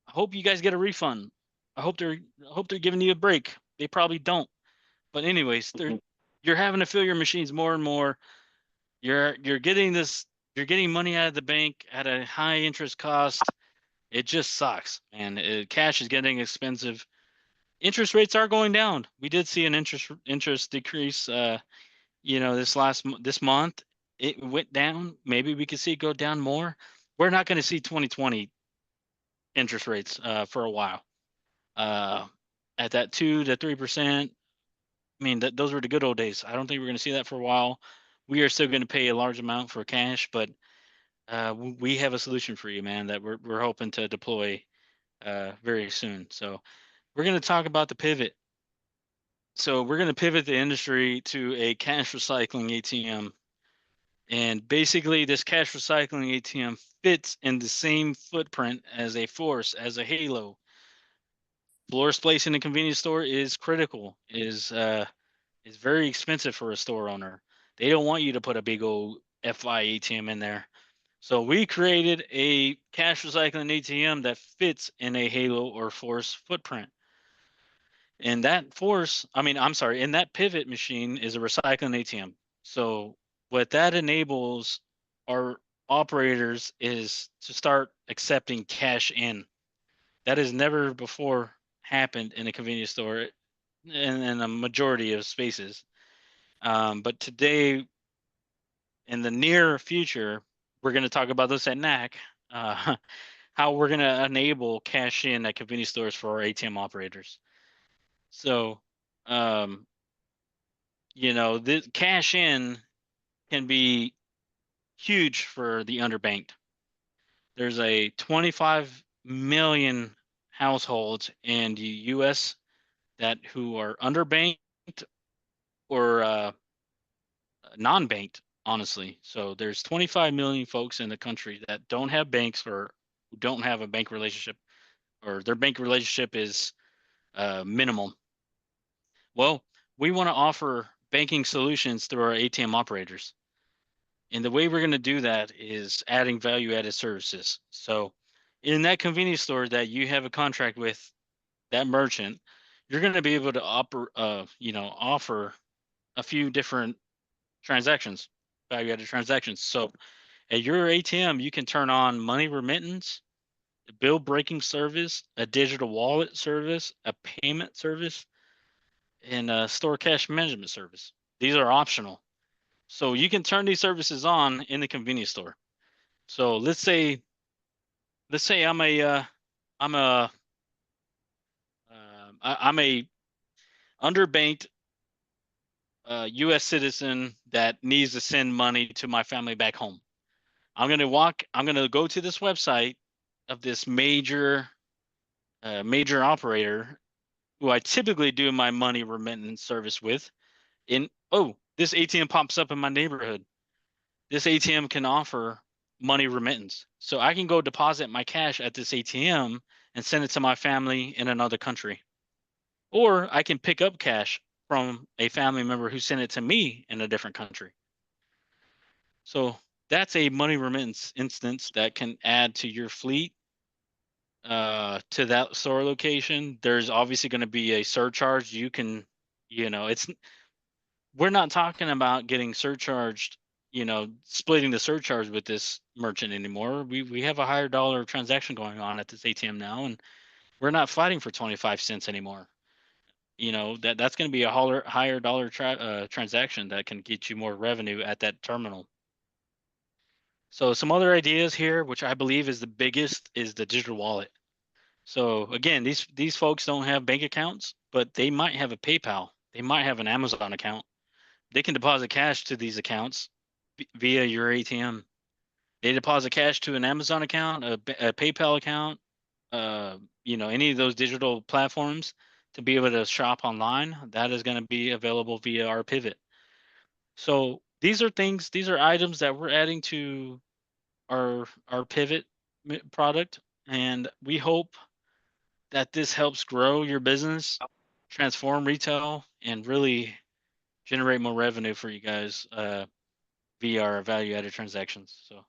I hope you guys get a refund. I hope they're giving you a break. They probably don't. But anyways, you're having to fill your machines more and more. You're getting money out of the bank at a high interest cost. It just sucks, man. Cash is getting expensive. Interest rates are going down. We did see an interest decrease. This month it went down. Maybe we could see it go down more. We're not going to see 2020 interest rates for a while. At that 2 to 3%. I mean, those were the good old days. I don't think we're going to see that for a while. We are still going to pay a large amount for cash, but we have a solution for you, man, that we're hoping to deploy very soon. So we're going to talk about the pivot. So we're going to pivot the industry to a cash recycling ATM. And basically, this cash recycling ATM fits in the same footprint as a Force, as a Halo. Floor space in a convenience store is critical, is very expensive for a store owner. They don't want you to put a big old FI ATM in there. So we created a cash recycling ATM that fits in a Halo or Force footprint. And that in that pivot machine is a recycling ATM. So what that enables our operators is to start accepting cash in. That has never before happened in a convenience store in a majority of spaces. But today, in the near future, we're going to talk about this at NAC, how we're going to enable cash in at convenience stores for our ATM operators. So, this cash in can be huge for the underbanked. There's a 25 million households in the U.S. who are underbanked or non-banked honestly. So there's 25 million folks in the country that don't have banks or who don't have a bank relationship, or their bank relationship is minimal. Well, we want to offer banking solutions through our ATM operators. And the way we're going to do that is adding value added services. So in that convenience store that you have a contract with that merchant, you're going to be able to offer a few different transactions, value added transactions. So at your ATM, you can turn on money remittance, a bill breaking service, a digital wallet service, a payment service, and a store cash management service. These are optional. So you can turn these services on in the convenience store. So let's say I'm a I'm a underbanked U.S. citizen that needs to send money to my family back home. I'm gonna go to this website of this major operator who I typically do my money remittance service with. This ATM pops up in my neighborhood. This ATM can offer money remittance. So I can go deposit my cash at this ATM and send it to my family in another country. Or I can pick up cash from a family member who sent it to me in a different country. So that's a money remittance instance that can add to your fleet to that store location. There's obviously going to be a surcharge. You can, we're not talking about getting surcharged, splitting the surcharge with this merchant anymore. We have a higher dollar transaction going on at this ATM now, and we're not fighting for 25 cents anymore. That's going to be a higher dollar transaction that can get you more revenue at that terminal. So some other ideas here, which I believe is the biggest, is the digital wallet. So again, these folks don't have bank accounts, but they might have a PayPal. They might have an Amazon account. They can deposit cash to these accounts via your ATM. They deposit cash to an Amazon account, a PayPal account, any of those digital platforms to be able to shop online. That is going to be available via our pivot. So these are items that we're adding to our pivot product, and we hope that this helps grow your business, transform retail, and really generate more revenue for you guys via our value added transactions. So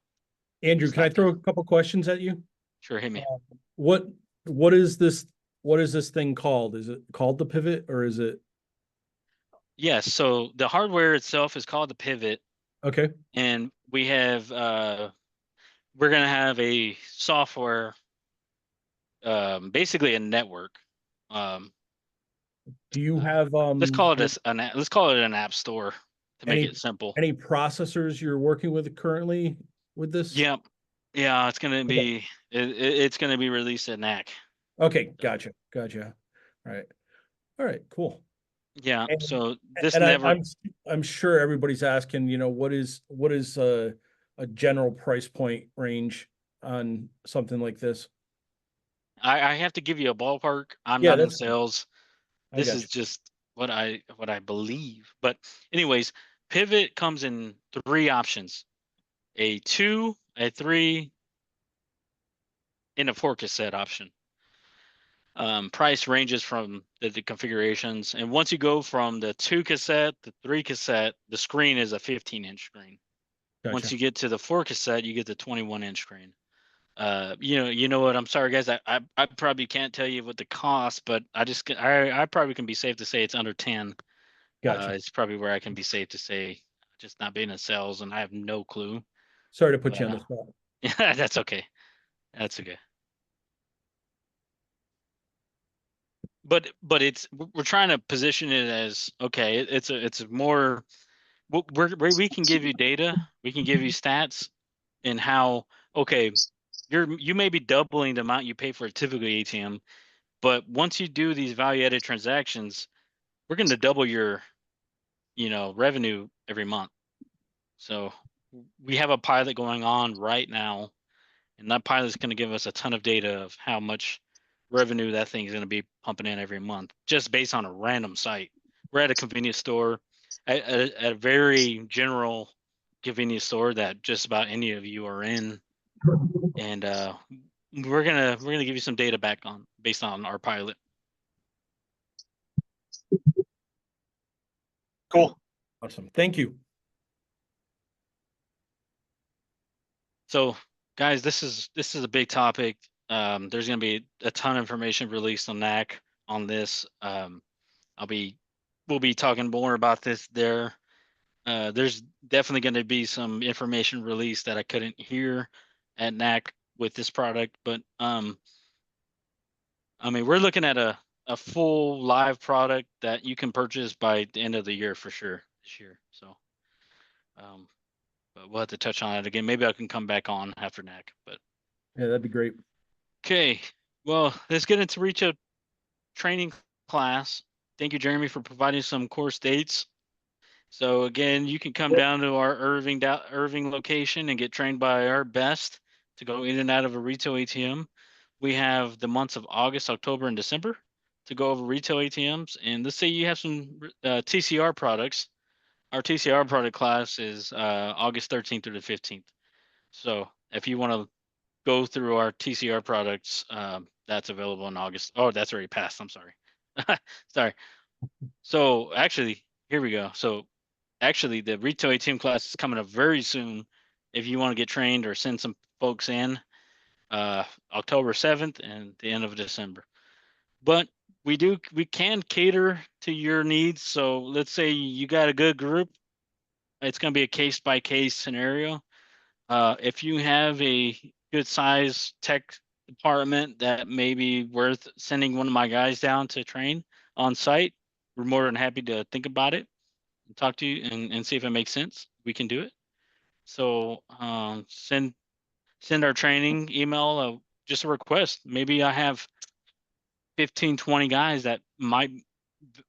Andrew, can I throw a couple questions at you? sure, hit me. What what is this thing called? Is it called the pivot, or is it Yes, so the hardware itself is called the pivot, okay? and we have we're going to have a software, basically a network. Do you have Let's call it let's call it an app store to make any it simple. any processors you're working with currently with this? Yep. Yeah, it's going to be it's going to be released at NAC. Okay, gotcha. All right, cool. Yeah. And- So this And network. I'm sure everybody's asking, what is a general price point range on something like this? I have to give you a ballpark. I'm Yeah, not in that's fine. sales. I This got is you. just what I believe. But anyways, pivot comes in 3 options: a 2, a 3, and a 4 cassette option. Price ranges from the configurations, and once you go from the 2 cassette, the 3 cassette, the screen is a 15-inch screen. Once Gotcha. you get to the 4 cassette, you get the 21-inch screen. You know what? I'm sorry, guys. I probably can't tell you what the cost, but I probably can be safe to say it's under 10. Gotcha. It's probably where I can be safe to say, just not being in sales, and I have no clue. Sorry to put But you on the spot. yeah, that's okay. That's okay. But we're trying to position it as okay. It's more we can give you data, we can give you stats, and how okay you may be doubling the amount you pay for a typical ATM, but once you do these value added transactions, we're going to double your revenue every month. So we have a pilot going on right now, and that pilot is going to give us a ton of data of how much revenue that thing is going to be pumping in every month, just based on a random site. We're at a convenience store, at a very general convenience store that just about any of you are in, and we're gonna give you some data back on based on our pilot. Cool. Awesome. Thank you. So, guys, this is a big topic. There's going to be a ton of information released on NAC on this. We'll be talking more about this there. There's definitely going to be some information released that I couldn't hear at NAC with this product, but I mean, we're looking at a full live product that you can purchase by the end of the year for sure this year. So, but we'll have to touch on it again. Maybe I can come back on after NAC, but. Yeah, that'd be great. Okay, well, let's get into reach out training class. Thank you, Jeremy, for providing some course dates. So again, you can come down to our Irving location and get trained by our best to go in and out of a retail ATM. We have the months of August, October, and December to go over retail ATMs. And let's say you have some TCR products. Our TCR product class is August 13th through the 15th. So if you want to go through our TCR products, that's available in August. Oh, that's already passed. I'm sorry. Sorry. So actually, here we go. So actually, the retail ATM class is coming up very soon. If you want to get trained or send some folks in, October 7th and the end of December. But we can cater to your needs. So let's say you got a good group. It's going to be a case by case scenario. If you have a good size tech department that may be worth sending one of my guys down to train on site, we're more than happy to think about it and talk to you and see if it makes sense. We can do it. So send our training email, just a request. Maybe I have 15, 20 guys that might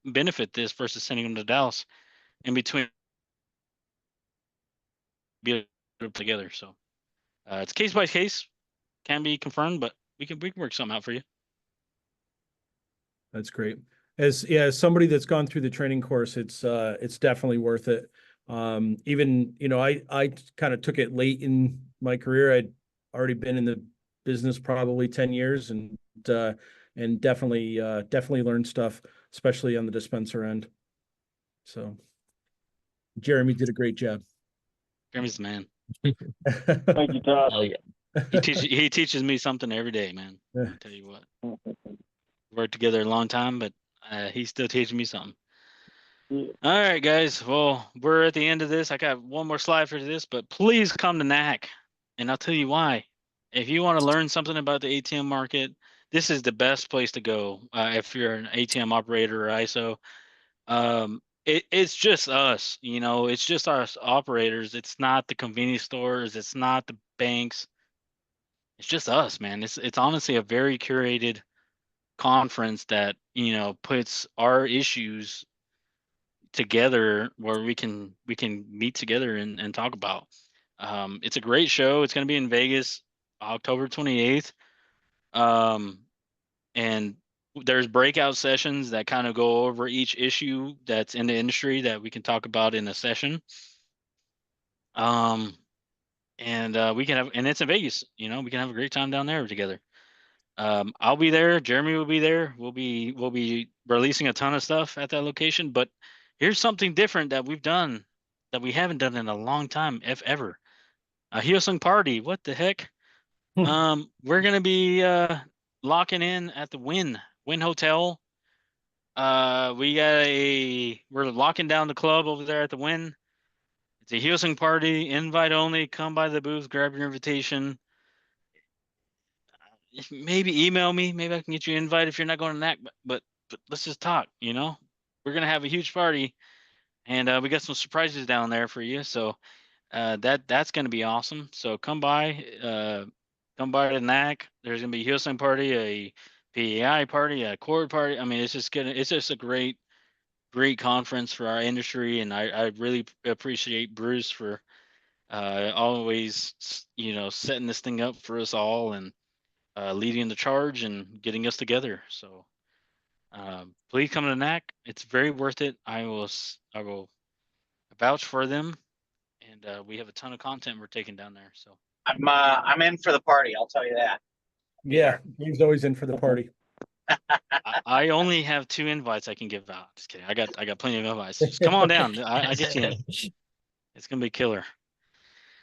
benefit this versus sending them to Dallas in between be together. So it's case by case. Can be confirmed, but we can work something out for you. That's great. As somebody that's gone through the training course, it's definitely worth it. Even, I kind of took it late in my career. I'd already been in the business probably 10 years and definitely learned stuff, especially on the dispenser end. So Jeremy did a great job. Jeremy's the man. Thank you, Todd. Oh, yeah. He teaches me something every day, man. I'll tell you what. Worked together a long time, but he's still teaching me something. Yeah. All right, guys. Well, we're at the end of this. I got one more slide for this, but please come to NAC, and I'll tell you why. If you want to learn something about the ATM market, this is the best place to go. If you're an ATM operator or ISO, it's just us. It's just us operators. It's not the convenience stores. It's not the banks. It's just us, man. It's honestly a very curated conference that puts our issues together where we can meet together and talk about. It's a great show. It's going to be in Vegas, October 28th. And there's breakout sessions that kind of go over each issue that's in the industry that we can talk about in a session. And we can have, and it's in Vegas, we can have a great time down there together. I'll be there. Jeremy will be there. We'll be releasing a ton of stuff at that location. But here's something different that we've done that we haven't done in a long time, if ever. A Hyosung party. What the heck? We're gonna be locking in at the Wynn Hotel. We're locking down the club over there at the Wynn. It's a Hyosung party, invite only. Come by the booth, grab your invitation. Maybe email me. Maybe I can get you an invite if you're not going to NAC. But let's just talk. We're gonna have a huge party, and we got some surprises down there for you. So that's gonna be awesome. So come by to NAC. There's gonna be a Hyosung party, a PAI party, a Cord party. I mean, it's just a great conference for our industry, and I really appreciate Bruce for always setting this thing up for us all and leading the charge and getting us together. So please come to NAC. It's very worth it. I will vouch for them, and we have a ton of content we're taking down there. So I'm in for the party. I'll tell you that. Yeah, Dave's always in for the party. I only have 2 invites I can give out. Just kidding. I got plenty of invites. Just come on down. I get you in. It's gonna be killer.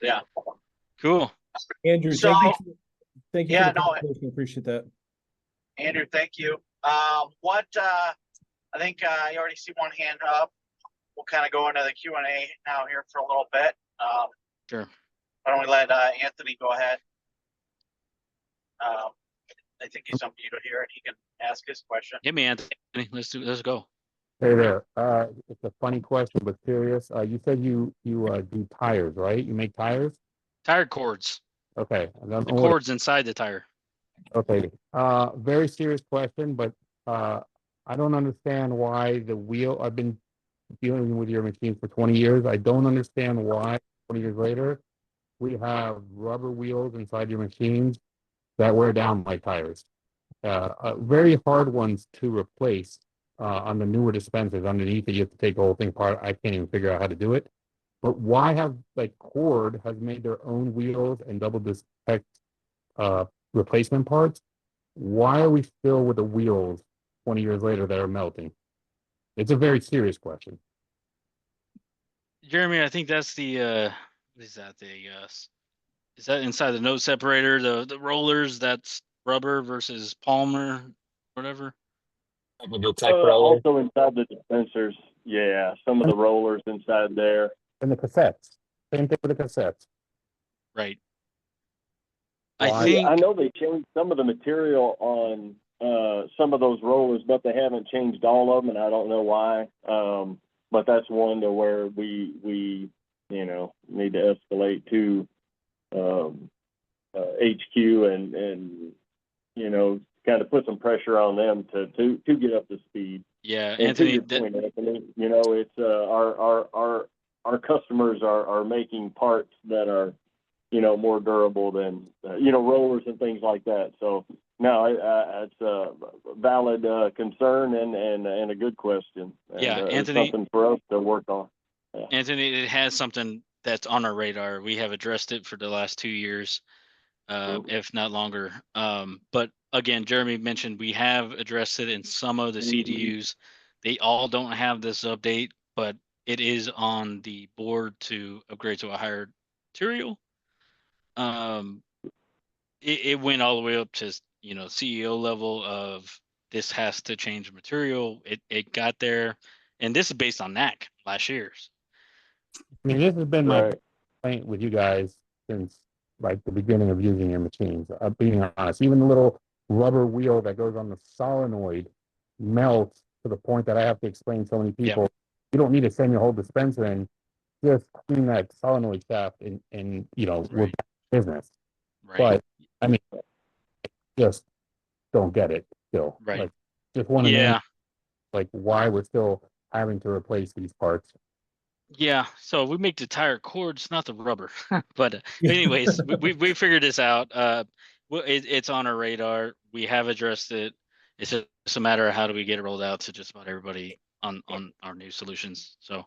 Yeah. Cool. Andrew, So, thank you yeah, for the no, conversation. Appreciate that. Andrew, thank you. I think you already see one hand up. We'll kind of go into the Q&A now here for a little bit. Sure. Why don't we let Anthony go ahead? I think he's unmuted here and he can ask his question. Hit me, Anthony. Let's go. Hey there. It's a funny question, but curious. You said you do tires, right? You make tires? Tire cords. Okay. I don't The know what- cords inside the tire. okay. Very serious question, but I don't understand why the wheel. I've been dealing with your machine for 20 years. I don't understand why 20 years later we have rubber wheels inside your machines that wear down like tires. Very hard ones to replace. On the newer dispensers underneath it, you have to take the whole thing apart. I can't even figure out how to do it. But why have like Cord has made their own wheels and double disc replacement parts? Why are we still with the wheels 20 years later that are melting? It's a very serious question. Jeremy, I think that's the is that inside the node separator, the rollers, that's rubber versus polymer, whatever. Also inside the dispensers, yeah, some of the rollers inside there. And the cassettes. Same thing with the cassettes. Right. Why? I think I know they changed some of the material on some of those rollers, but they haven't changed all of them, and I don't know why. But that's one to where we need to escalate to HQ and kind of put some pressure on them to get up to speed. yeah, And Anthony, to your point, Anthony, it's our customers are making parts that are more durable than rollers and things like that. So no, it's a valid concern and a good question. And, Yeah, it's Anthony- something for us to work on. Anthony, it has something that's on our radar. We have addressed it for the last 2 years, if not longer. But again, Jeremy mentioned we have addressed it in some of the CDUs. They all don't have this update, but it is on the board to upgrade to a higher material. It went all the way up to CEO level of this has to change material. It got there, and this is based on NAC last year's. I mean, this has been my Right. complaint with you guys since like the beginning of using your machines. Being honest, even the little rubber wheel that goes on the solenoid melts to the point that I have to explain to so many people, you don't need to send your whole dispenser in, just clean that solenoid shaft and we're Right. back in business. Right. But I mean, just don't get it still. Right. Like, just want to know Yeah. like why we're still having to replace these parts. Yeah. So we make the tire cords, not the rubber. But anyways, we figured this out. It's on our radar. We have addressed it. It's just a matter of how do we get it rolled out to just about everybody on our new solutions. So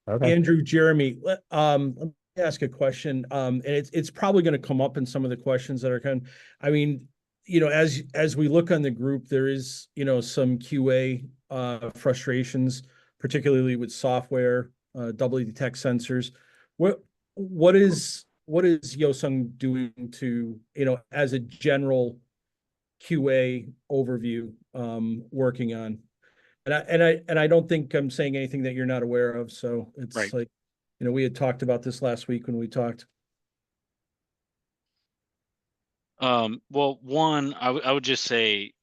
Okay. Andrew, Jeremy, let me ask a question. And it's probably going to come up in some of the questions that are I mean, as we look on the group, there is, some QA frustrations, particularly with software, doubly detect sensors. What is Hyosung doing to, as a general QA overview, working on? And I don't think I'm saying anything that you're not aware of. So it's Right. like, we had talked about this last week when we talked. well, one, I would just say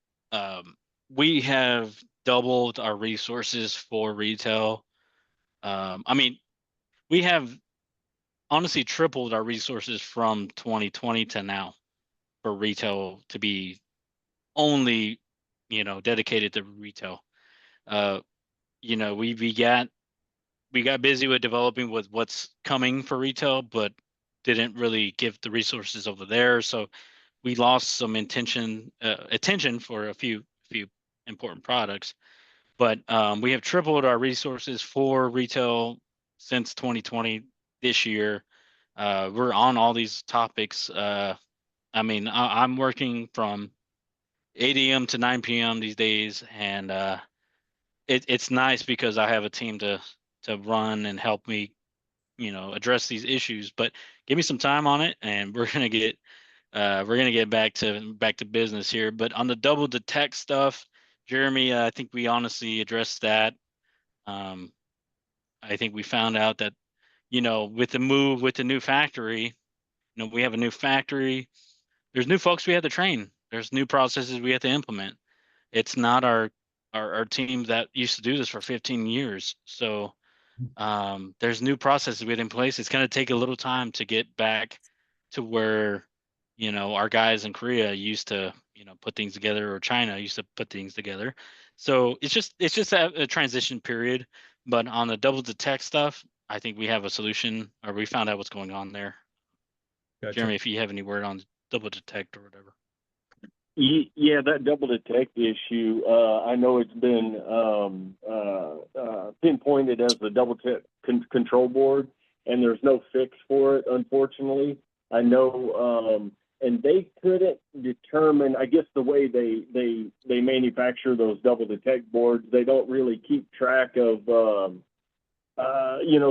we have doubled our resources for retail. I mean, we have honestly tripled our resources from 2020 to now for retail to be only, dedicated to retail. We got busy with developing with what's coming for retail, but didn't really give the resources over there. So we lost some attention for a few important products. But we have tripled our resources for retail since 2020 this year. We're on all these topics. I mean, I'm working from 8 a.m. to 9 p.m. these days, and it's nice because I have a team to run and help me, address these issues. But give me some time on it, and we're gonna get back to business here. But on the double detect stuff, Jeremy, I think we honestly addressed that. Um, I think we found out that, with the move with the new factory, we have a new factory. There's new folks we have to train. There's new processes we have to implement. It's not our team that used to do this for 15 years. So there's new processes we had in place. It's going to take a little time to get back to where, our guys in Korea used to, put things together, or China used to put things together. So it's just a transition period. But on the double detect stuff, I think we have a solution, or we found out what's going on there. Gotcha. Jeremy, if you have any word on double detect or whatever. Yeah, that double detect issue, I know it's been pinpointed as the double detect control board, and there's no fix for it, unfortunately. I know, and they couldn't determine, I guess the way they manufacture those double detect boards, they don't really keep track of,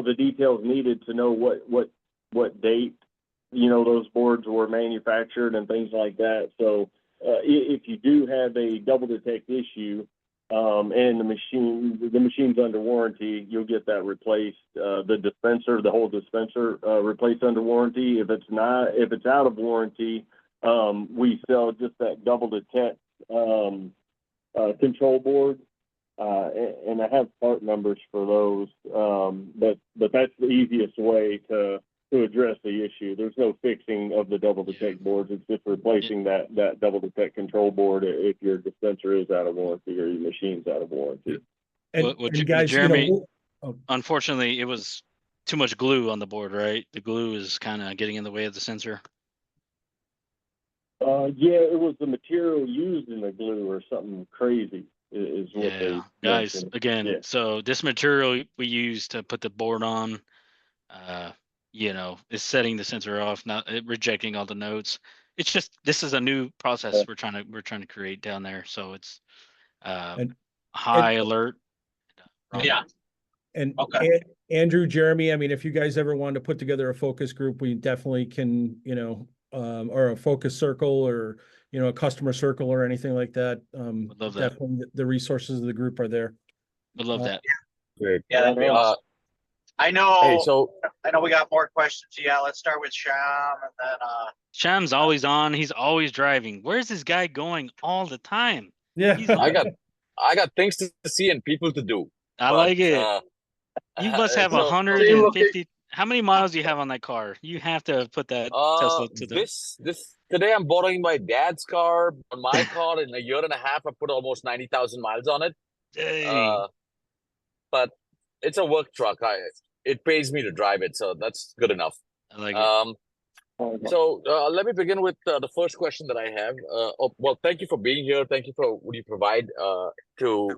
the details needed to know what date, those boards were manufactured and things like that. So, if you do have a double detect issue, and the machine's under warranty, you'll get that replaced. The whole dispenser, replaced under warranty. If it's out of warranty, we sell just that double detect, control board. And I have part numbers for those. But that's the easiest way to address the issue. There's no fixing of the double detect boards. It's just replacing that double detect control board if your dispenser is out of warranty or your machine's out of warranty. And, Well, and guys, Jeremy, unfortunately, it was too much glue on the board, right? The glue is kind of getting in the way of the sensor. Yeah, it was the material used in the glue or something crazy is what they guys, mentioned. again, Yeah. so this material we use to put the board on, is setting the sensor off, not rejecting all the notes. It's just, this is a new process we're trying to create down there. So it's high alert. Yeah. And Okay. Andrew, Jeremy, I mean, if you guys ever want to put together a focus group, we definitely can, or a focus circle, or, a customer circle or anything like that. Would love that. Definitely the resources of the group are there. Would love that. Great. Yeah, that'd be awesome. I know. Hey, so I know we got more questions. Yeah, let's start with Sham, and then Sham's always on. He's always driving. Where's this guy going all the time? Yeah. I got things to see and people to do. I like it. You must have so, 150. How many miles do you have on that car? You have to put that Tesla to the. This today I'm borrowing my dad's car. On my car in a year and a half, I put almost 90,000 miles on it. Dang. But it's a work truck. It pays me to drive it, so that's good enough. I like it. So let me begin with the first question that I have. Well, thank you for being here. Thank you for what you provide to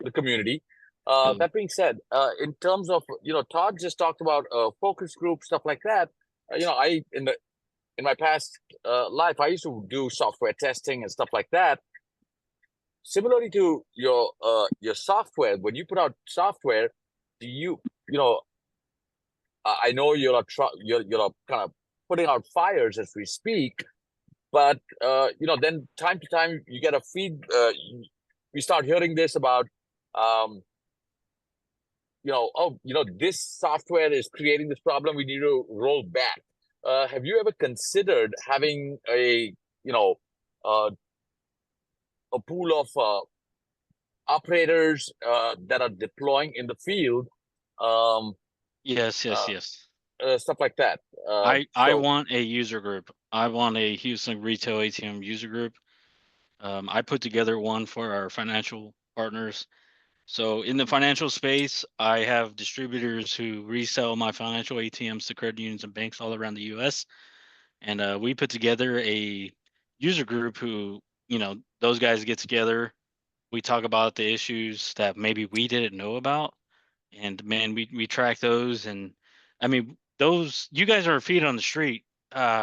the community. That being said, in terms of, Todd just talked about focus group, stuff like that. I in my past life, I used to do software testing and stuff like that. Similarly to your software, when you put out software, do you I know you're kind of putting out fires as we speak, but then time to time you get a we start hearing this about this software is creating this problem, we need to roll back. Have you ever considered having a pool of operators that are deploying in the field? Yes. Stuff like that. I want a user group. I want a Hyosung retail ATM user group. I put together one for our financial partners. So in the financial space, I have distributors who resell my financial ATMs to credit unions and banks all around the U.S. And we put together a user group who, those guys get together. We talk about the issues that maybe we didn't know about. And man, we track those. And I mean, those, you guys are our feet on the street.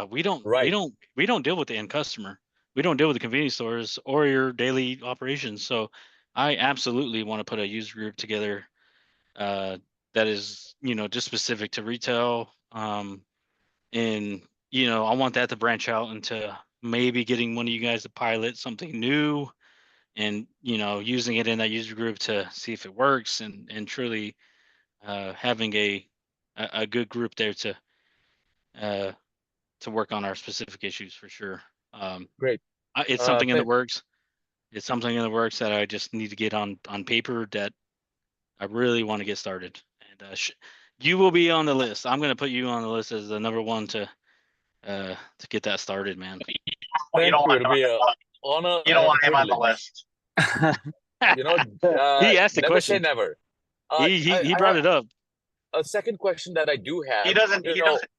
We don't Right. deal with the end customer. We don't deal with the convenience stores or your daily operations. So I absolutely want to put a user group together that is, just specific to retail. And I want that to branch out into maybe getting one of you guys to pilot something new, and using it in that user group to see if it works, and truly having a good group there uh, to work on our specific issues for sure. Great. It's something in the Thank- works. It's something in the works that I just need to get on paper, that I really want to get started. And you will be on the list. I'm going to put you on the list as the number one to get that started, man. Thank don't you. want It'll be an honor You and don't a want him on the privilege. list. He asked the Never say question. never. He I brought have it up. a second question that I do have. He doesn't. He doesn't.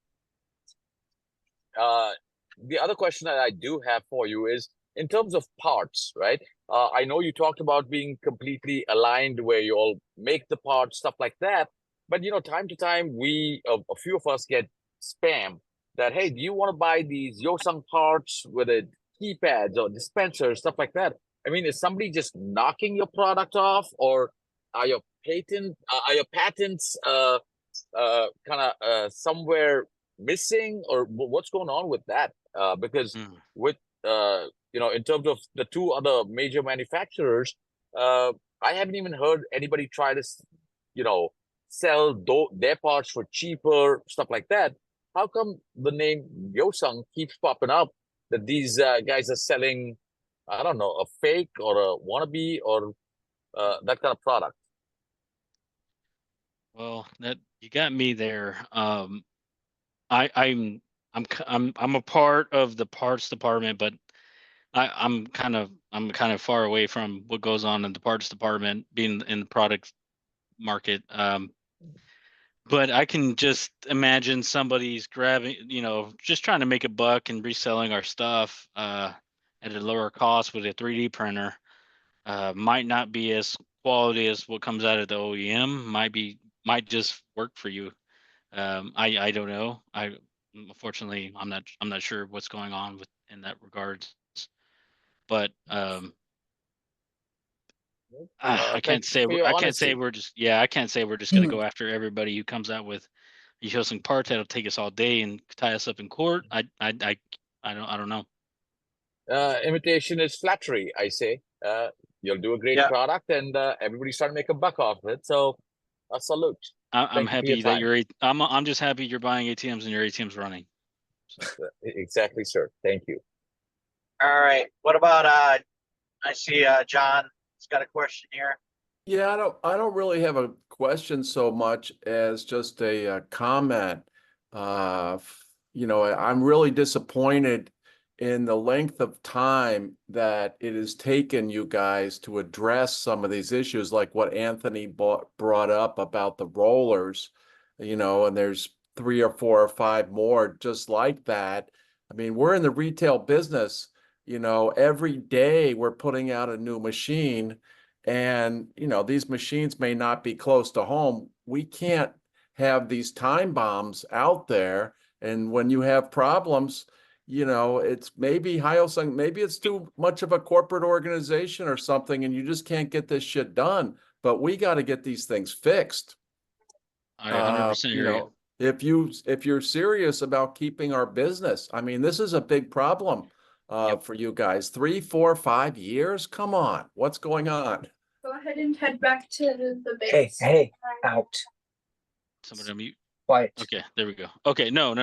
The other question that I do have for you is in terms of parts, right? I know you talked about being completely aligned where you all make the parts, stuff like that. But time to time, a few of us get spam that, hey, do you want to buy these Hyosung parts with a keypads or dispensers, stuff like that? I mean, is somebody just knocking your product off, or are your patents kind of somewhere missing, or what's going on with that? Because Mm. with in terms of the two other major manufacturers, I haven't even heard anybody try to sell their parts for cheaper, stuff like that. How come the name Hyosung keeps popping up, that these guys are selling, I don't know, a fake or a wannabe or that kind of product? Well, that you got me there. I'm a part of the parts department, but I'm kind of far away from what goes on in the parts department, being in the product market. But I can just imagine somebody's grabbing, just trying to make a buck and reselling our stuff at a lower cost with a 3D printer. Might not be as quality as what comes out of the OEM. Might just work for you. I don't know. Unfortunately, I'm not sure what's going on in that regard. But I Thank can't you say for your I can't say honesty. we're just I can't say we're just gonna go after everybody who comes out with some parts that'll take us all day and tie us up in court. I don't know. Imitation is flattery, I say. You'll do a great Yeah. product, and everybody's trying to make a buck off it. So, a salute. I'm Thank you for your happy that time. I'm just happy you're buying ATMs and your ATM's running. Exactly, sir. Thank you. All right. What about I see John's got a question here. Yeah, I don't really have a question so much as just a comment. I'm really disappointed in the length of time that it has taken you guys to address some of these issues, like what Anthony brought up about the rollers, and there's 3 or 4 or 5 more just like that. I mean, we're in the retail business, every day we're putting out a new machine. And, these machines may not be close to home. We can't have these time bombs out there. And when you have problems, it's maybe Hyosung, maybe it's too much of a corporate organization or something, and you just can't get this shit done. But we got to get these things fixed. I 100% agree. If you're serious about keeping our business, I mean, this is a big problem for you guys. 3, 4, 5 years? Come on, what's going on? Go ahead and head back to the Hey, base. hey, out. Somebody unmute. Quiet. Okay, there we go. Okay, no.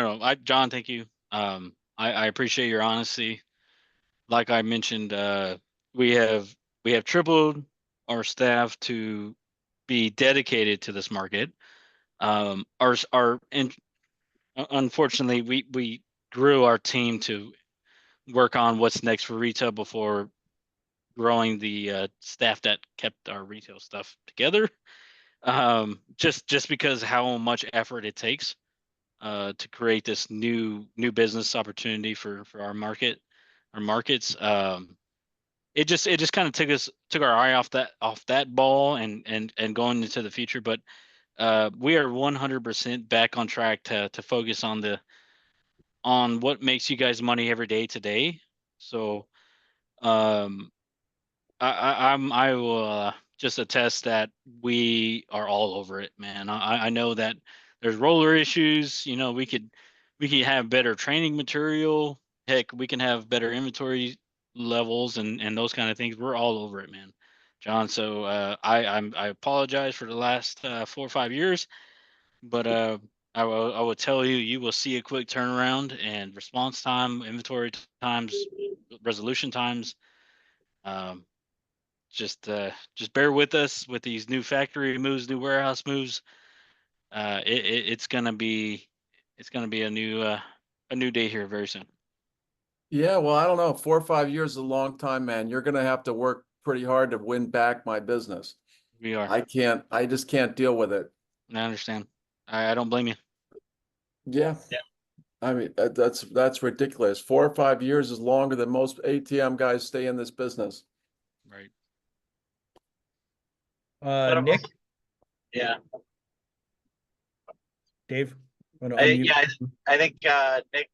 John, thank you. I appreciate your honesty. Like I mentioned, we have tripled our staff to be dedicated to this market. Unfortunately, we grew our team to work on what's next for retail before growing the staff that kept our retail stuff together. Just because how much effort it takes to create this new business opportunity for our markets. It just kind of took our eye off that ball and going into the future. But we are 100% back on track to focus on what makes you guys money every day today. So um, I will just attest that we are all over it, man. I know that there's roller issues. You know, we could have better training material. Heck, we can have better inventory levels and those kind of things. We're all over it, man, John. So I apologize for the last 4 or 5 years, but I will tell you, you will see a quick turnaround and response time, inventory times, resolution times. Um, just bear with us with these new factory moves, new warehouse moves. It's gonna be a new day here very soon. Yeah, well, I don't know. 4 or 5 years is a long time, man. You're gonna have to work pretty hard to win back my business. We are. I just can't deal with it. I understand. I don't blame you. Yeah. I mean, that's ridiculous. 4 or 5 years is longer than most ATM guys stay in this business. Right. Nick, Yeah, Dave, wanna I, unmute? yeah, I think Nick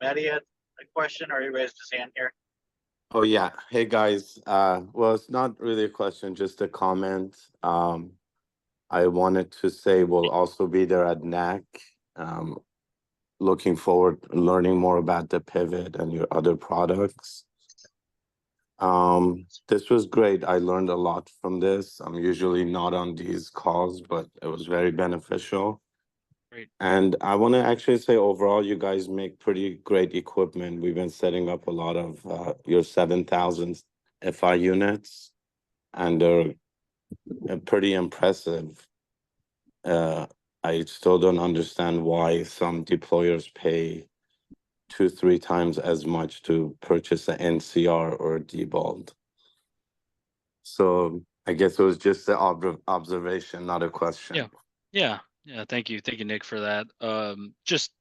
Matty had a question, or he raised his hand here. Oh yeah. Hey guys. Well, it's not really a question, just a comment. I wanted to say we'll also be there at NAC. Um, Looking forward to learning more about the pivot and your other products. This was great. I learned a lot from this. I'm usually not on these calls, but it was very beneficial. Great. And I want to actually say overall, you guys make pretty great equipment. We've been setting up a lot of your 7,000 FI units, and they're pretty impressive. I still don't understand why some deployers pay 2, 3 times as much to purchase an NCR or a Diebold. So I guess it was just an observation, not a question. Yeah. Thank you, Nick, for that. Just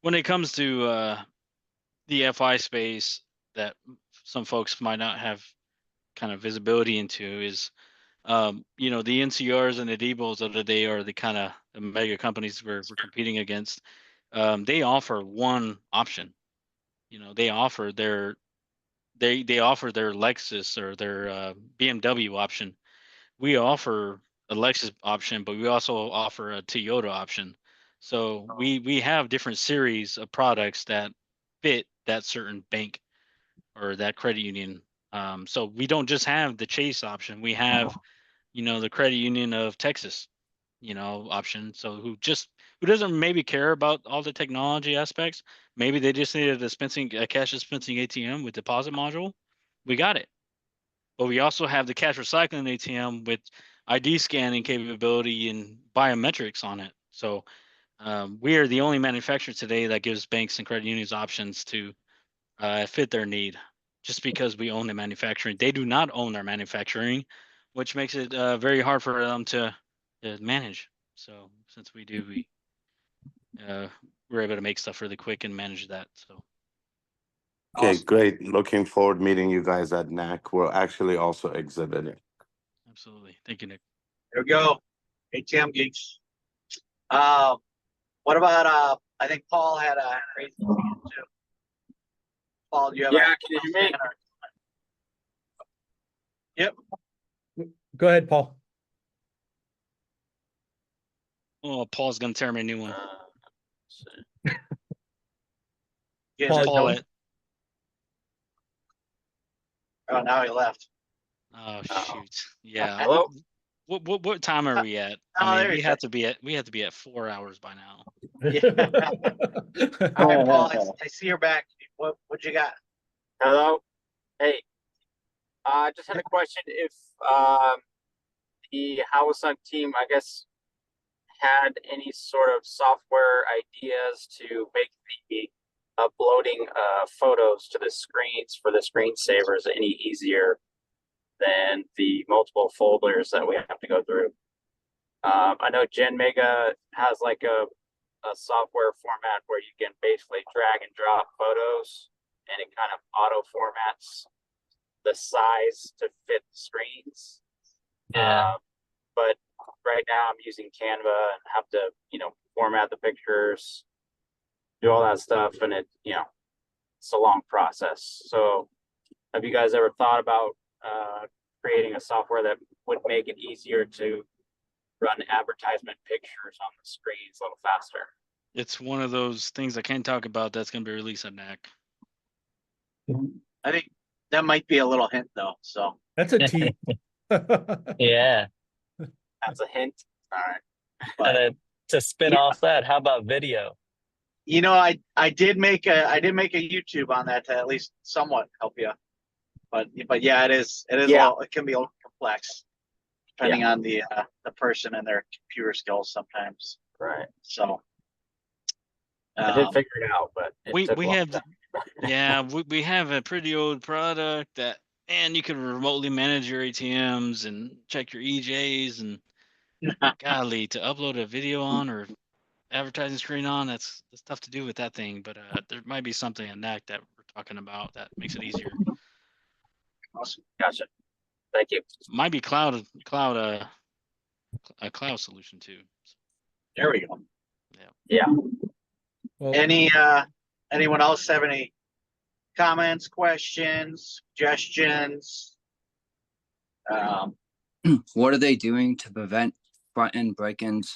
when it comes to the FI space that some folks might not have kind of visibility into is you know, the NCRs and the Diebold's of the day are the kind of the mega companies we're competing against. They offer one option. You know, they offer they offer their Lexus or their BMW option. We offer a Lexus option, but we also offer a Toyota option. So we have different series of products that fit that certain bank or that credit union. So we don't just have the Chase option. We have, you know, the credit union of Texas, you know, option. So who doesn't maybe care about all the technology aspects? Maybe they just need a cash dispensing ATM with deposit module. We got it. But we also have the cash recycling ATM with ID scanning capability and biometrics on it. So we are the only manufacturer today that gives banks and credit unions options to fit their need. Just because we own the manufacturing, they do not own their manufacturing, which makes it very hard for them to manage. So since we do, we're able to make stuff really quick and manage that. So Okay, Awesome. great. Looking forward meeting you guys at NAC. We're actually also exhibiting. absolutely, thank you, Nick. There we go. ATM geeks. What about I think Paul had a raised his hand too. Paul, do you have Yeah, can you hear me? Yep. Go ahead, Paul. Oh, Paul's gonna tear me a new one. Yes, Paul, Paul you- it. Oh, now he left. Oh shoot. Yeah. Hello? What time are we at? Oh, I mean, there we you have to be at 4 hours by now. All right, Paul, I see you're back. What you got? Hello? Hey. Just had a question if the Hyosung team, I guess, had any sort of software ideas to make the uploading photos to the screens for the screensavers any easier than the multiple folders that we have to go through. I know Gen Mega has like a software format where you can basically drag and drop photos and it kind of auto formats the size to fit the screens. Yeah. But right now I'm using Canva and have to, format the pictures, do all that stuff, and it's a long process. So have you guys ever thought about creating a software that would make it easier to run advertisement pictures on the screens a little faster? It's one of those things I can't talk about that's going to be released at NAC. I think that might be a little hint though. So That's a T. Yeah. that's a hint. All right. And But then to spin Yeah. off that, how about video? I did make a YouTube on that to at least somewhat help you. But yeah, it is Yeah. it can be a little complex depending on the person and their computer skills sometimes. Right. So I did figure it out, but it We took a we long have time. yeah, we have a pretty old product that, and you can remotely manage your ATMs and check your EJs, and golly, to upload a video on or advertising screen on, that's tough to do with that thing. But there might be something in NAC that we're talking about that makes it easier. Awesome. Gotcha. Thank you. Might be a cloud solution too. there we go. Yeah. Well, Anyone else have any comments, questions, suggestions? What are they doing to prevent front end break-ins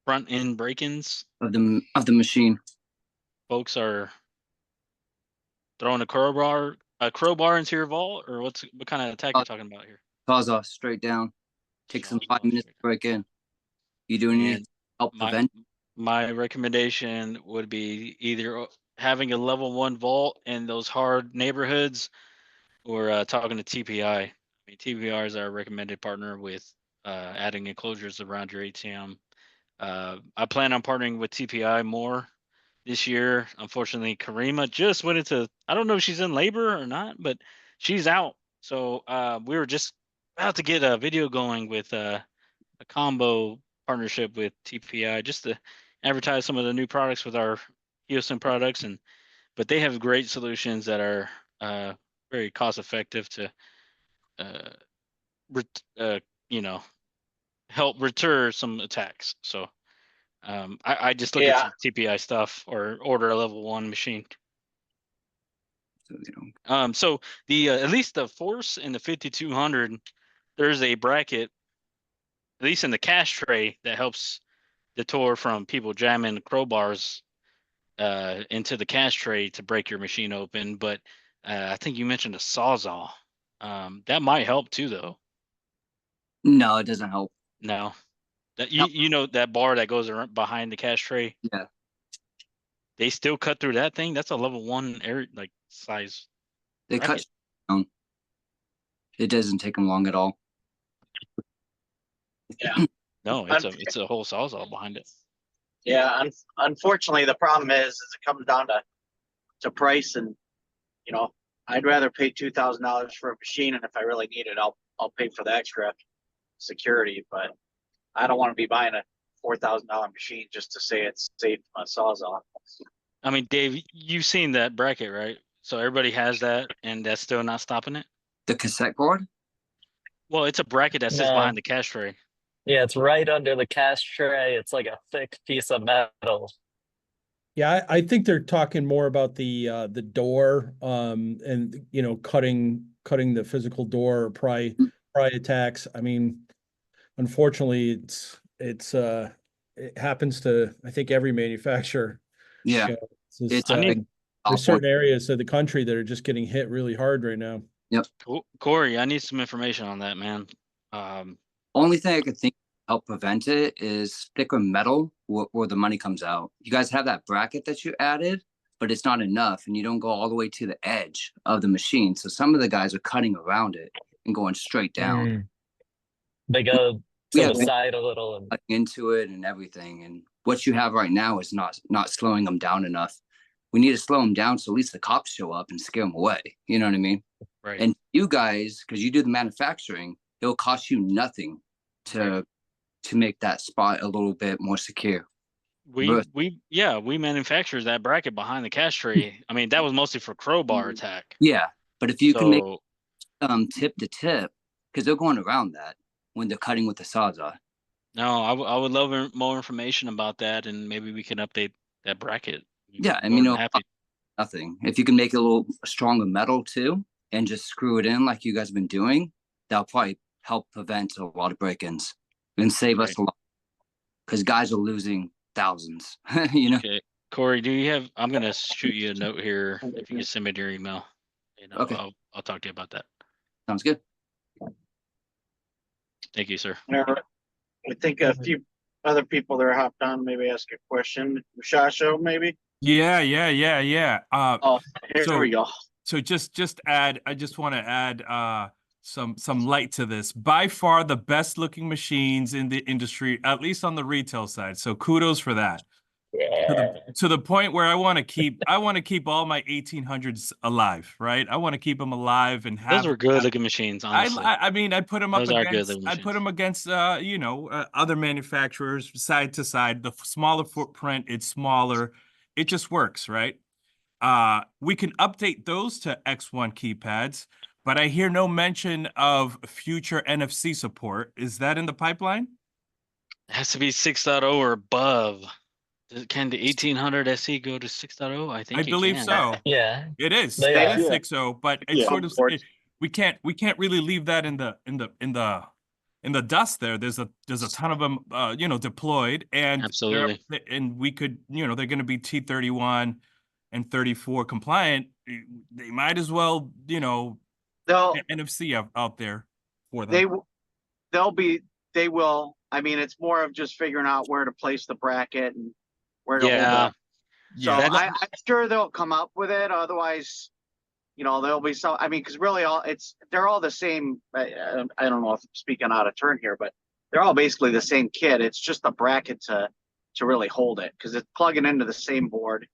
Front end break-ins, of the machine? folks are throwing a crowbar into your vault, or what kind of attack you're talking about here? Cause off straight down. Takes them 5 minutes to break in. You doing anything And to help prevent? my recommendation would be either having a level 1 vault in those hard neighborhoods, or talking to TPI. I mean, TPI is our recommended partner with adding enclosures around your ATM. I plan on partnering with TPI more this year. Unfortunately, Karima just went into, I don't know if she's in labor or not, but she's out. So we were just about to get a video going with a combo partnership with TPI just to advertise some of the new products with our Hyosung products, but they have great solutions that are very cost effective to help deter some attacks. So I just look at some TPI stuff or order a level 1 machine. So they don't. So the at least the Force and the 5200, there's a bracket, at least in the cache tray, that helps deter from people jamming crowbars into the cache tray to break your machine open. But I think you mentioned a sawzall. That might help too, though. No, it doesn't help. No, that you know that bar that goes around behind the cache tray. Yeah. They still cut through that thing. That's a level 1 area like size. They bracket. cut down. It doesn't take them long at all. Yeah. No, it's a whole sawzall behind it. Yeah. Unfortunately, the problem is it comes down to price, and I'd rather pay $2,000 for a machine, and if I really need it, I'll pay for the extra security. But I don't want to be buying a $4,000 machine just to say it's safe on a sawzall. I mean, Dave, you've seen that bracket, right? So everybody has that, and that's still not stopping it. The cassette board? Well, it's a bracket that sits No. behind the cache tray. Yeah, it's right under the cache tray. It's like a thick piece of metal. yeah, I think they're talking more about the door, and cutting the physical door or pry attacks. I mean, unfortunately, it happens to, I think, every manufacturer. Yeah. There's certain areas of the country that are just getting hit really hard right now. Yep. Corey, I need some information on that, man. Only thing I could think to help prevent it is thicker metal where the money comes out. You guys have that bracket that you added, but it's not enough, and you don't go all the way to the edge of the machine. So some of the guys are cutting around it and going straight down. They go to Yeah, the side a little and cutting into it and everything. And what you have right now is not slowing them down enough. We need to slow them down so at least the cops show up and scare them away. You know what I mean? Right. And you guys, because you do the manufacturing, it'll cost you nothing to make that spot a little bit more secure. We manufactured that bracket behind the cache tray. I mean, that was mostly for crowbar attack. Yeah, but if you can make tip to tip, because they're going around that. when they're cutting with the sawzall. No, I would love more information about that, and maybe we can update that bracket. Yeah, I More mean, than happy. nothing. If you can make it a little stronger metal too, and just screw it in like you guys have been doing, that'll probably help prevent a lot of break-ins and save us Okay. a lot. Because guys are losing thousands, you know. Okay, Corey, do you have? I'm gonna shoot you a note here. If you can send me your email, and Okay. I'll talk to you about that. Sounds good. Thank you, sir. All right. I think a few other people that are hopped on maybe ask a question. Shasho, maybe? Yeah. Oh, here so- we go. So just add, I just want to add some light to this. By far the best looking machines in the industry, at least on the retail side. So kudos for that. To the point where I want to keep all my 1800s alive, right? I want to keep them alive and have Those were good looking machines, honestly. I mean, I put them up Those are good against, looking I put them against, other manufacturers side to side. The smaller footprint, it's smaller. It just works, right? We can update those to X1 keypads, but I hear no mention of future NFC support. Is that in the pipeline? It has to be 6.0 or above. Can the 1800 SE go to 6.0? I think I it believe can. so. Yeah. It is. They It are. is Yeah. 6.0, but it's Yeah. sort of Support. we can't really leave that in the dust there. There's a ton of them deployed, and Absolutely. we could, they're going to be T31 and 34 compliant. They might as well, They'll NFC out there for them. they w- they will. I mean, it's more of just figuring out where to place the bracket and where to hold Yeah. it. So Yeah. I'm sure they'll come up with it. Otherwise, there'll be some. I mean, because really, they're all the same. I don't know if I'm speaking out of turn here, but they're all basically the same kit. It's just the bracket to really hold it because it's plugging into the same board.